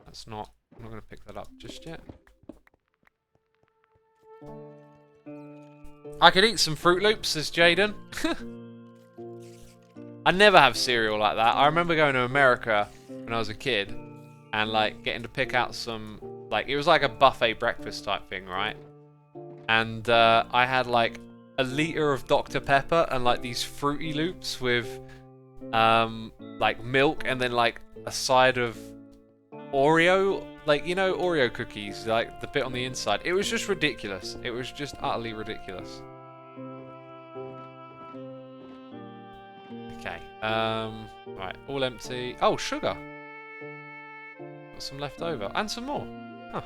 That's not... I'm not going to pick that up just yet. I could eat some Fruit Loops, says Jaden. I never have cereal like that. I remember going to America when I was a kid and like getting to pick out some, like, it was like a buffet breakfast type thing, right? And I had like a liter of Dr. Pepper and like these Fruity Loops with like milk and then like a side of Oreo, like, you know, Oreo cookies, like the bit on the inside. It was just ridiculous. It was just utterly ridiculous. Okay, right, all empty. Oh, sugar. Got some left over and some more. Huh.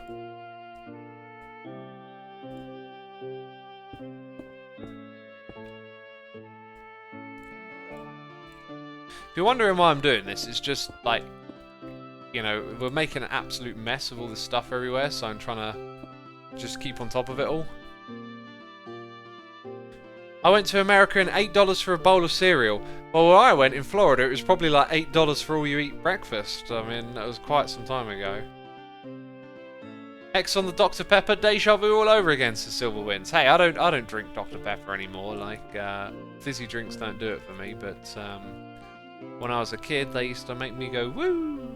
If you're wondering why I'm doing this, it's just like, you know, we're making an absolute mess of all this stuff everywhere, so I'm trying to just keep on top of it all. I went to America and $8 for a bowl of cereal. Well, where I went in Florida, it was probably like $8 for all you eat breakfast. I mean, that was quite some time ago. X on the Dr. Pepper, deja vu all over again, says Silverwinds. Hey, I don't drink Dr. Pepper anymore. Like, fizzy drinks don't do it for me, but when I was a kid, they used to make me go, woo!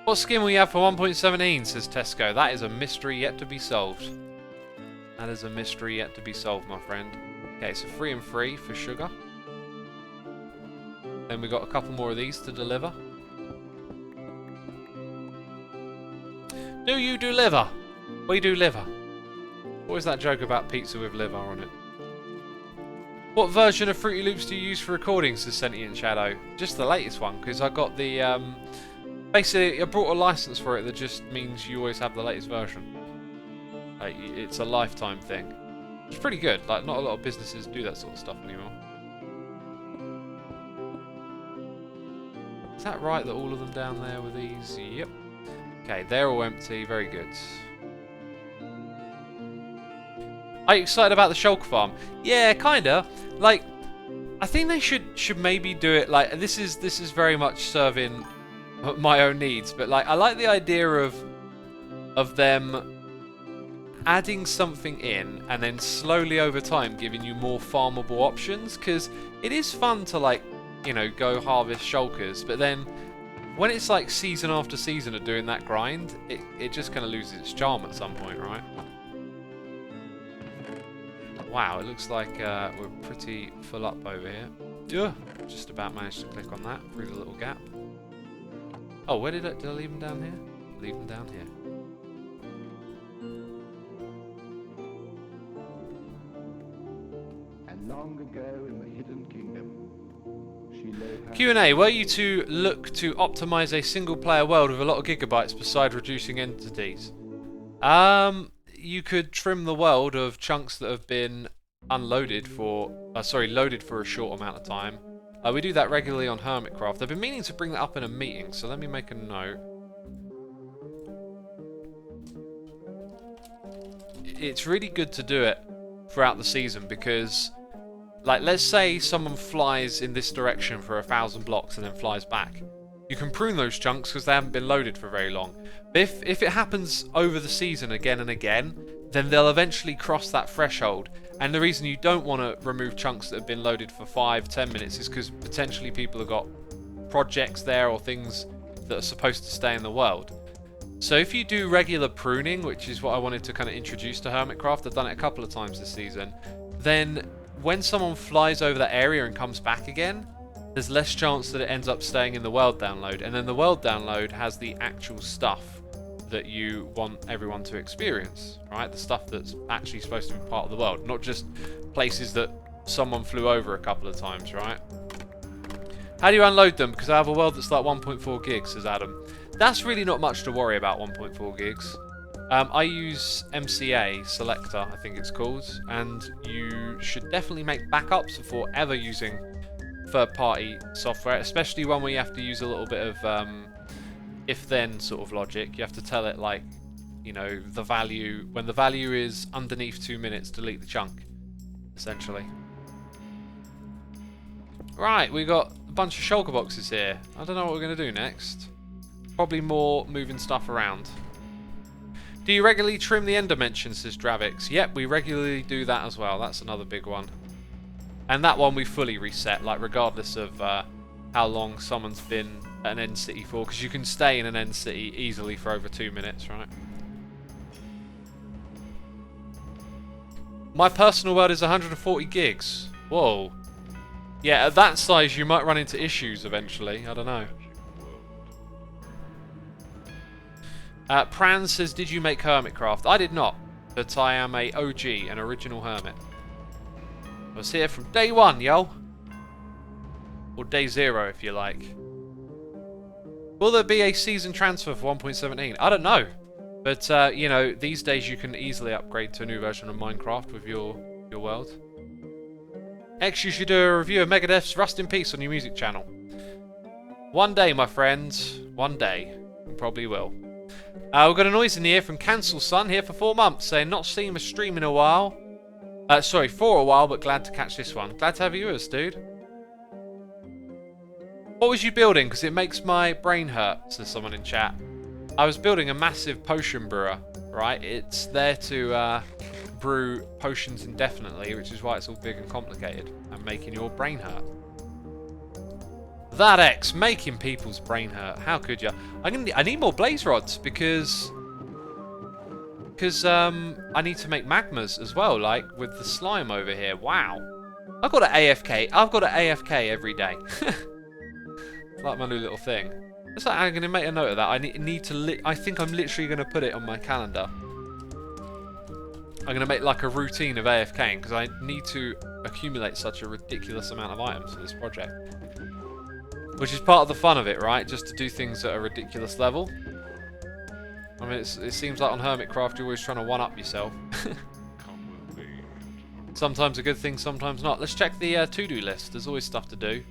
What skin will you have for 1.17, says Tesco. That is a mystery yet to be solved. That is a mystery yet to be solved, my friend. Okay, so 3 and 3 for sugar. Then we got a couple more of these to deliver. Do you do liver? We do liver. What was that joke about pizza with liver on it? What version of Fruity Loops do you use for recordings, says Sentient Shadow? Just the latest one, because I got the... basically, I brought a license for it that just means you always have the latest version. Like, it's a lifetime thing. It's pretty good. Like, not a lot of businesses do that sort of stuff anymore. Is that right that all of them down there were these? Yep. Okay, they're all empty. Very good. Are you excited about the shulk farm? Yeah, kinda. Like, I think they should maybe do it. Like, this is very much serving my own needs, but like, I like the idea of them adding something in and then slowly over time giving you more farmable options, because it is fun to, like, you know, go harvest shulkers, but then when it's like season after season of doing that grind, it just kind of loses its charm at some point, right? Wow, it looks like we're pretty full up over here. Yeah, just about managed to click on that through the little gap. Oh, where did I leave them down here? Leave them down here. And long ago in the hidden kingdom, she lay her... Q&A, were you to look to optimize a single player world with a lot of gigabytes besides reducing entities? You could trim the world of chunks that have been unloaded for, loaded for a short amount of time. We do that regularly on Hermitcraft. I've been meaning to bring that up in a meeting, so let me make a note. It's really good to do it throughout the season because, like, let's say someone flies in this direction for 1,000 blocks and then flies back. You can prune those chunks because they haven't been loaded for very long. But if it happens over the season again and again, then they'll eventually cross that threshold. And the reason you don't want to remove chunks that have been loaded for 5-10 minutes is because potentially people have got projects there or things that are supposed to stay in the world. So if you do regular pruning, which is what I wanted to kind of introduce to Hermitcraft, I've done it a couple of times this season, then when someone flies over that area and comes back again, there's less chance that it ends up staying in the world download. And then the world download has the actual stuff that you want everyone to experience, right? The stuff that's actually supposed to be part of the world, not just places that someone flew over a couple of times, right? How do you unload them? Because I have a world that's like 1.4 gigs, says Adam. That's really not much to worry about, 1.4 gigs. I use MCA Selector, I think it's called, and you should definitely make backups before ever using third-party software, especially one where you have to use a little bit of if-then sort of logic. You have to tell it, like, you know, the value, when the value is underneath 2 minutes, delete the chunk, essentially. Right, we got a bunch of shulker boxes here. I don't know what we're going to do next. Probably more moving stuff around. Do you regularly trim the end dimensions, says Dravix? Yep, we regularly do that as well. That's another big one. And that one we fully reset, like regardless of how long someone's been at an end city for, because you can stay in an end city easily for over 2 minutes, right? My personal world is 140 gigs. Whoa. Yeah, at that size you might run into issues eventually. I don't know. Pran says, did you make Hermitcraft? I did not, but I am a OG, an original hermit. I was here from day one, yo. Or day 0, if you like. Will there be a season transfer for 1.17? I don't know. But, you know, these days you can easily upgrade to a new version of Minecraft with your world. X, you should do a review of Megadeth's Rust in Peace on your music channel. One day, my friends. One day. We probably will. We've got a noise in the ear from Cancel Sun here for 4 months, saying not seen a stream in a while. Sorry, for a while, but glad to catch this one. Glad to have you with us, dude. What was you building? Because it makes my brain hurt, says someone in chat. I was building a massive potion brewer, right? It's there to brew potions indefinitely, which is why it's all big and complicated and making your brain hurt. That X, making people's brain hurt. How could you? I need more blaze rods because I need to make magmas as well, like with the slime over here. Wow. I've got an AFK. I've got an AFK every day. It's like my new little thing. It's like, I'm going to make a note of that. I think I'm literally going to put it on my calendar. I'm going to make like a routine of AFKing because I need to accumulate such a ridiculous amount of items for this project. Which is part of the fun of it, right? Just to do things at a ridiculous level. I mean, it seems like on Hermitcraft you're always trying to one-up yourself. Sometimes a good thing, sometimes not. Let's check the to-do list. There's always stuff to do.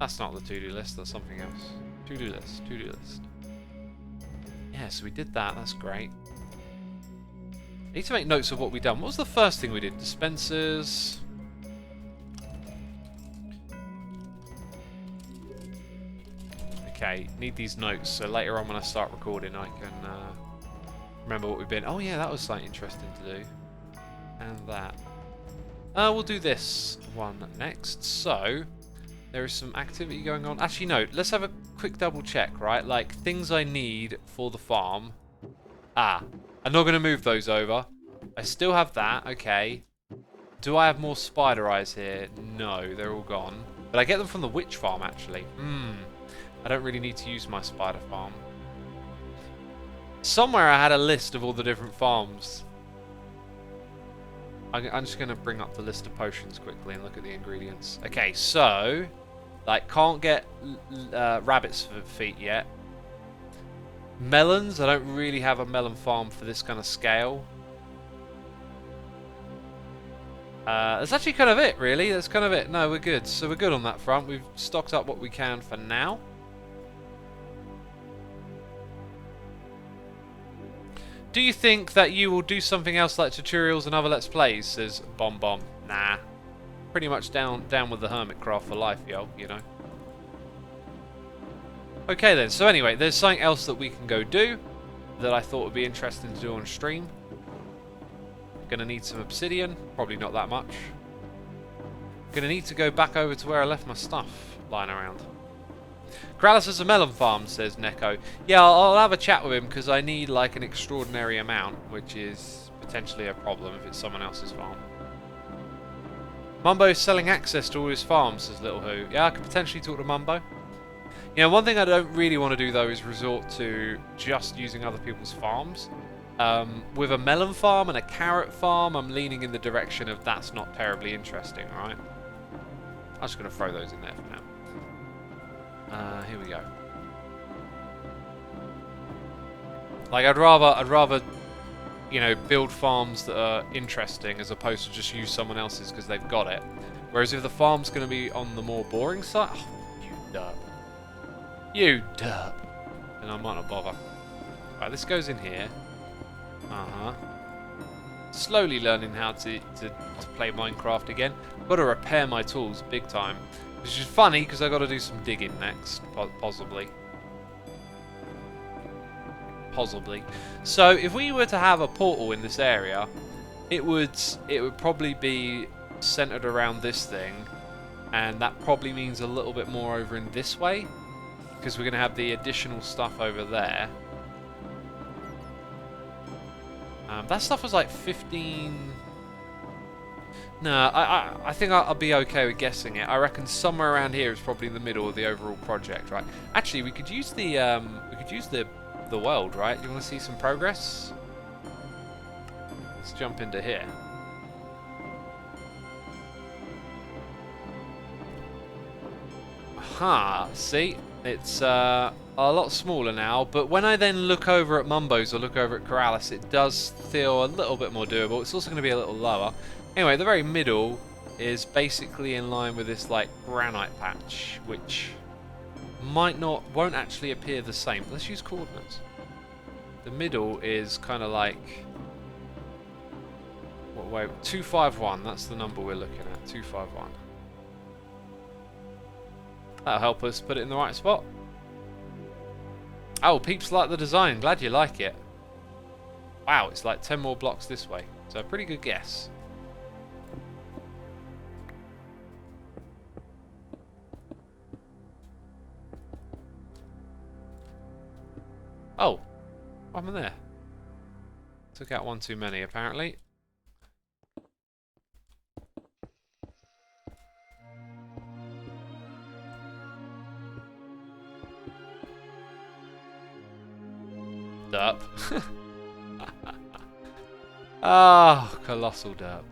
That's not the to-do list, that's something else. To-do list, to-do list. Yeah, so we did that, that's great. I need to make notes of what we've done. What was the first thing we did? Dispensers. Okay, need these notes so later on when I start recording I can remember what we've been. Oh yeah, that was something interesting to do. And that. We'll do this one next. So, there is some activity going on. Actually, no, let's have a quick double check, right? Like, things I need for the farm. I'm not going to move those over. I still have that, okay. Do I have more spider eyes here? No, they're all gone. But I get them from the witch farm, actually. I don't really need to use my spider farm. Somewhere I had a list of all the different farms. I'm just going to bring up the list of potions quickly and look at the ingredients. Okay, so... Like, can't get rabbit's feet yet. Melons, I don't really have a melon farm for this kind of scale. That's actually kind of it, really. That's kind of it. No, we're good. So we're good on that front. We've stocked up what we can for now. Do you think that you will do something else like tutorials and other Let's Plays, says Bomb Bomb. Nah. Pretty much down with the Hermitcraft for life, yo, you know. Okay then, so anyway, there's something else that we can go do that I thought would be interesting to do on stream. Gonna need some obsidian, probably not that much. Gonna need to go back over to where I left my stuff lying around. Kralis has a melon farm, says Neko. Yeah, I'll have a chat with him because I need like an extraordinary amount, which is potentially a problem if it's someone else's farm. Mumbo's selling access to all his farms, says Little Who. Yeah, I could potentially talk to Mumbo. You know, one thing I don't really want to do though is resort to just using other people's farms. With a melon farm and a carrot farm, I'm leaning in the direction of that's not terribly interesting, right? I'm just going to throw those in there for now. Here we go. Like, I'd rather, you know, build farms that are interesting as opposed to just use someone else's because they've got it. Whereas if the farm's going to be on the more boring side, oh, you derp. You derp. Then I might not bother. Right, this goes in here. Slowly learning how to play Minecraft again. Got to repair my tools big time. Which is funny because I got to do some digging next, possibly. Possibly. So if we were to have a portal in this area, it would probably be centered around this thing, and that probably means a little bit more over in this way, because we're going to have the additional stuff over there. That stuff was like 15... No, I think I'll be okay with guessing it. I reckon somewhere around here is probably the middle of the overall project, right? Actually, we could use the world, right? You want to see some progress? Let's jump into here. Aha, see? It's a lot smaller now, but when I then look over at Mumbo's or look over at Corrales, it does feel a little bit more doable. It's also going to be a little lower. Anyway, the very middle is basically in line with this like granite patch, which won't actually appear the same. Let's use coordinates. The middle is kind of like, what way? 251. That's the number we're looking at. 251. That'll help us put it in the right spot. Oh, peeps like the design. Glad you like it. Wow, it's like 10 more blocks this way. So a pretty good guess. Oh, what happened there? Took out one too many, apparently. Derp. Ah, colossal derp.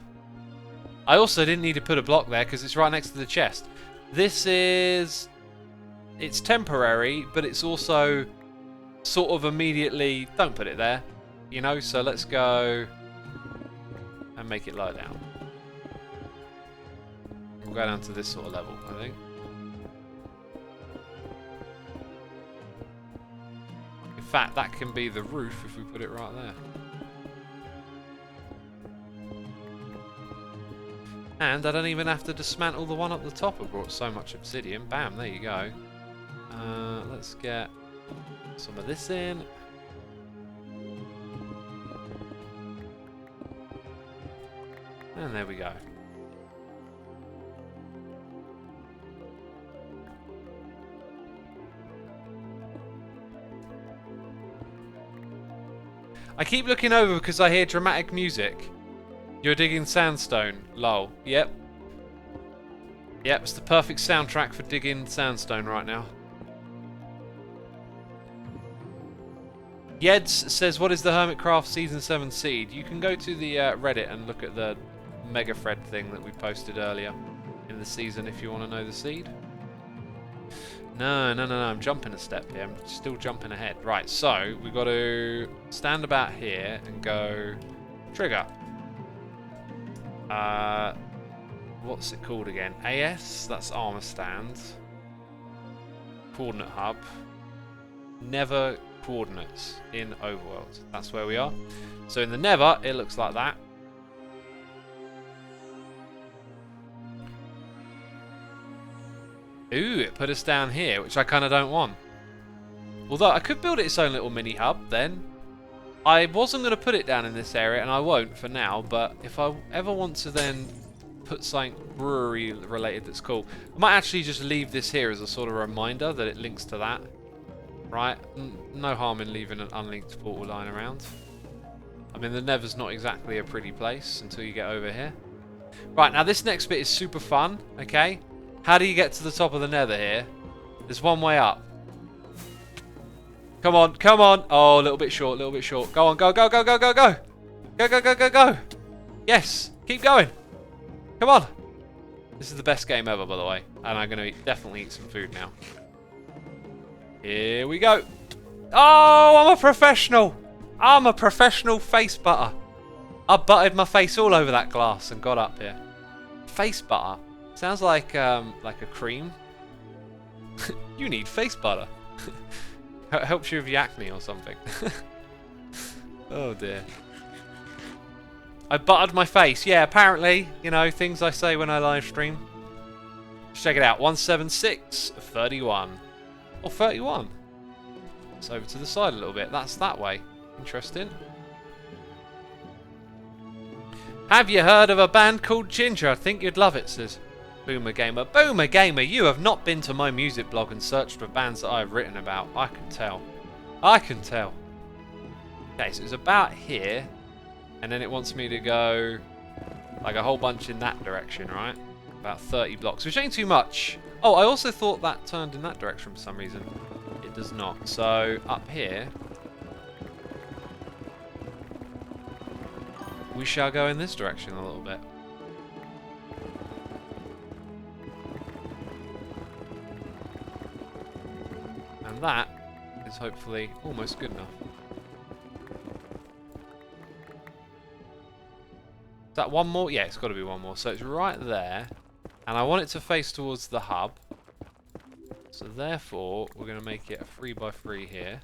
I also didn't need to put a block there because it's right next to the chest. This is... It's temporary, but it's also sort of immediately... Don't put it there, you know? So let's go and make it lower down. We'll go down to this sort of level, I think. In fact, that can be the roof if we put it right there. And I don't even have to dismantle the one up the top. I brought so much obsidian. Bam, there you go. Let's get some of this in. And there we go. I keep looking over because I hear dramatic music. You're digging sandstone. Lol. Yep. Yep, it's the perfect soundtrack for digging sandstone right now. Yeds says, what is the Hermitcraft Season 7 seed? You can go to the Reddit and look at the Mega Thread thing that we posted earlier in the season if you want to know the seed. No, I'm jumping a step here. I'm still jumping ahead. Right, so we've got to stand about here and go trigger. What's it called again? AS? That's armor stand. Coordinate hub. Nether coordinates in Overworld. That's where we are. So in the Nether, it looks like that. Ooh, it put us down here, which I kind of don't want. Although I could build it its own little mini hub then. I wasn't going to put it down in this area, and I won't for now, but if I ever want to then put something brewery related that's cool, I might actually just leave this here as a sort of reminder that it links to that. Right? No harm in leaving an unlinked portal lying around. I mean, the Nether's not exactly a pretty place until you get over here. Right, now this next bit is super fun, okay? How do you get to the top of the Nether here? There's one way up. Come on, come on. Oh, a little bit short, a little bit short. Go on, go, go, go, go, go, go. Go, go, go, go, go. Yes, keep going. Come on. This is the best game ever, by the way. And I'm going to definitely eat some food now. Here we go. Oh, I'm a professional. I'm a professional face butter. I buttered my face all over that glass and got up here. Face butter. Sounds like a cream. You need face butter. Helps you with your acne or something. Oh dear. I buttered my face. Yeah, apparently, you know, things I say when I live stream. Let's check it out. 17631. Or 31. It's over to the side a little bit. That's that way. Interesting. Have you heard of a band called Ginger? I think you'd love it, says Boomer Gamer. Boomer Gamer, you have not been to my music blog and searched for bands that I've written about. I can tell. I can tell. Okay, so it's about here. And then it wants me to go like a whole bunch in that direction, right? About 30 blocks, which ain't too much. Oh, I also thought that turned in that direction for some reason. It does not. So up here, we shall go in this direction a little bit. And that is hopefully almost good enough. Is that one more? Yeah, it's got to be one more. So it's right there. And I want it to face towards the hub. So therefore, we're going to make it a 3x3 here.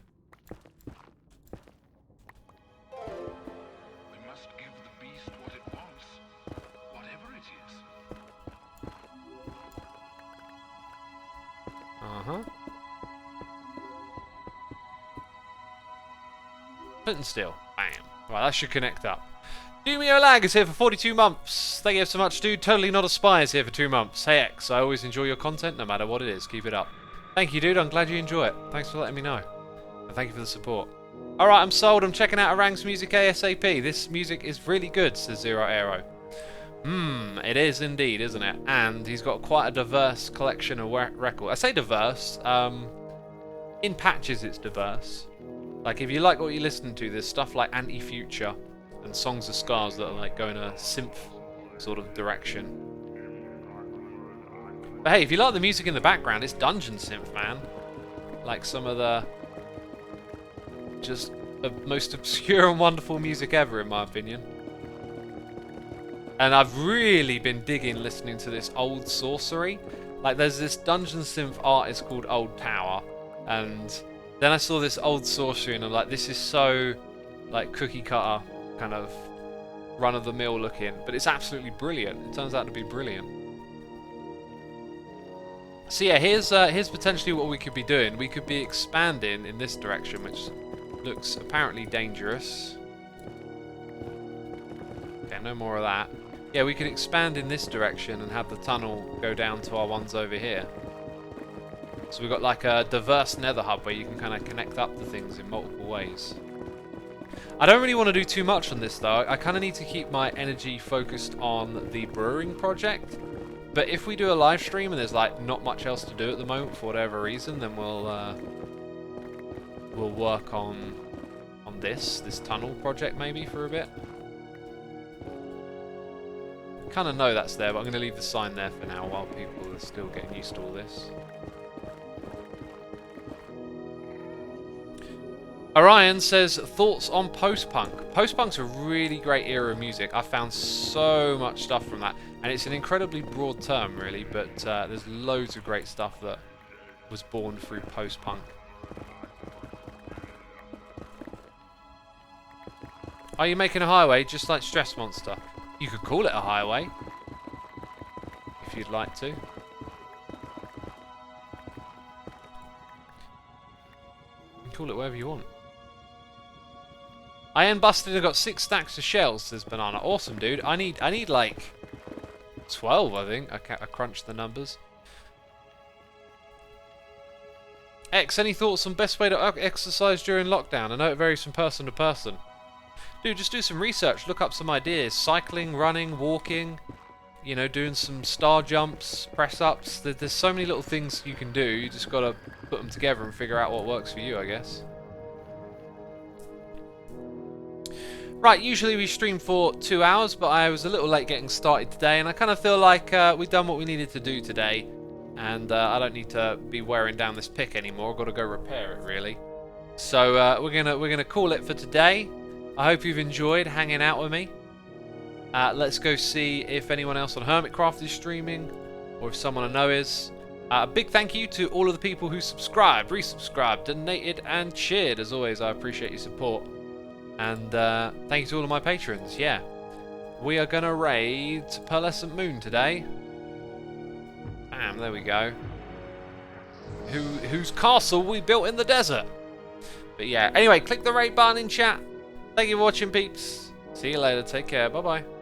We must give the beast what it wants, whatever it is. Uh-huh. Flint and steel. Bam. Right, that should connect up. Dumio Lag is here for 42 months. Thank you so much, dude. Totally Not a Spy is here for 2 months. Hey X, I always enjoy your content no matter what it is. Keep it up. Thank you, dude. I'm glad you enjoy it. Thanks for letting me know. And thank you for the support. Alright, I'm sold. I'm checking out Orang's music ASAP. This music is really good, says Zero Aero. It is indeed, isn't it? And he's got quite a diverse collection of records. I say diverse. In patches it's diverse. Like, if you like what you listen to, there's stuff like Anti-Future and Songs of Scars that are like going a synth sort of direction. But hey, if you like the music in the background, it's dungeon synth, man. Like some of the just the most obscure and wonderful music ever, in my opinion. And I've really been digging listening to this old sorcery. Like, there's this dungeon synth artist called Old Tower, and then I saw this old sorcery and I'm like, this is so like cookie cutter, kind of run-of-the-mill looking, but it's absolutely brilliant. It turns out to be brilliant. So yeah, here's potentially what we could be doing. We could be expanding in this direction, which looks apparently dangerous. Okay, no more of that. Yeah, we could expand in this direction and have the tunnel go down to our ones over here. So we've got like a diverse nether hub where you can kind of connect up the things in multiple ways. I don't really want to do too much on this though. I kind of need to keep my energy focused on the brewing project. But if we do a live stream and there's like not much else to do at the moment for whatever reason, then we'll work on this tunnel project maybe for a bit. I kind of know that's there, but I'm going to leave the sign there for now while people are still getting used to all this. Orion says, thoughts on post-punk. Post-punk's a really great era of music. I found so much stuff from that. And it's an incredibly broad term, really, but there's loads of great stuff that was born through post-punk. Are you making a highway just like Stress Monster? You could call it a highway, if you'd like to. You can call it whatever you want. I busted and got 6 stacks of shells, says Banana. Awesome, dude. I need like 12, I think. I crunched the numbers. X, any thoughts on best way to exercise during lockdown? I know it varies from person to person. Dude, just do some research. Look up some ideas. Cycling, running, walking. You know, doing some star jumps, press-ups. There's so many little things you can do. You just got to put them together and figure out what works for you, I guess. Right, usually we stream for 2 hours, but I was a little late getting started today, and I kind of feel like we've done what we needed to do today, and I don't need to be wearing down this pick anymore. I've got to go repair it, really. So we're gonna call it for today. I hope you've enjoyed hanging out with me. Let's go see if anyone else on Hermitcraft is streaming, or if someone I know is. A big thank you to all of the people who subscribed, resubscribed, donated, and cheered. As always, I appreciate your support. And thank you to all of my patrons. Yeah, we are gonna raid Pearlescent Moon today. Bam. there we go. Whose castle we built in the desert. But yeah, anyway, click the rate button in chat. Thank you for watching, peeps. See you later. Take care. Bye-bye.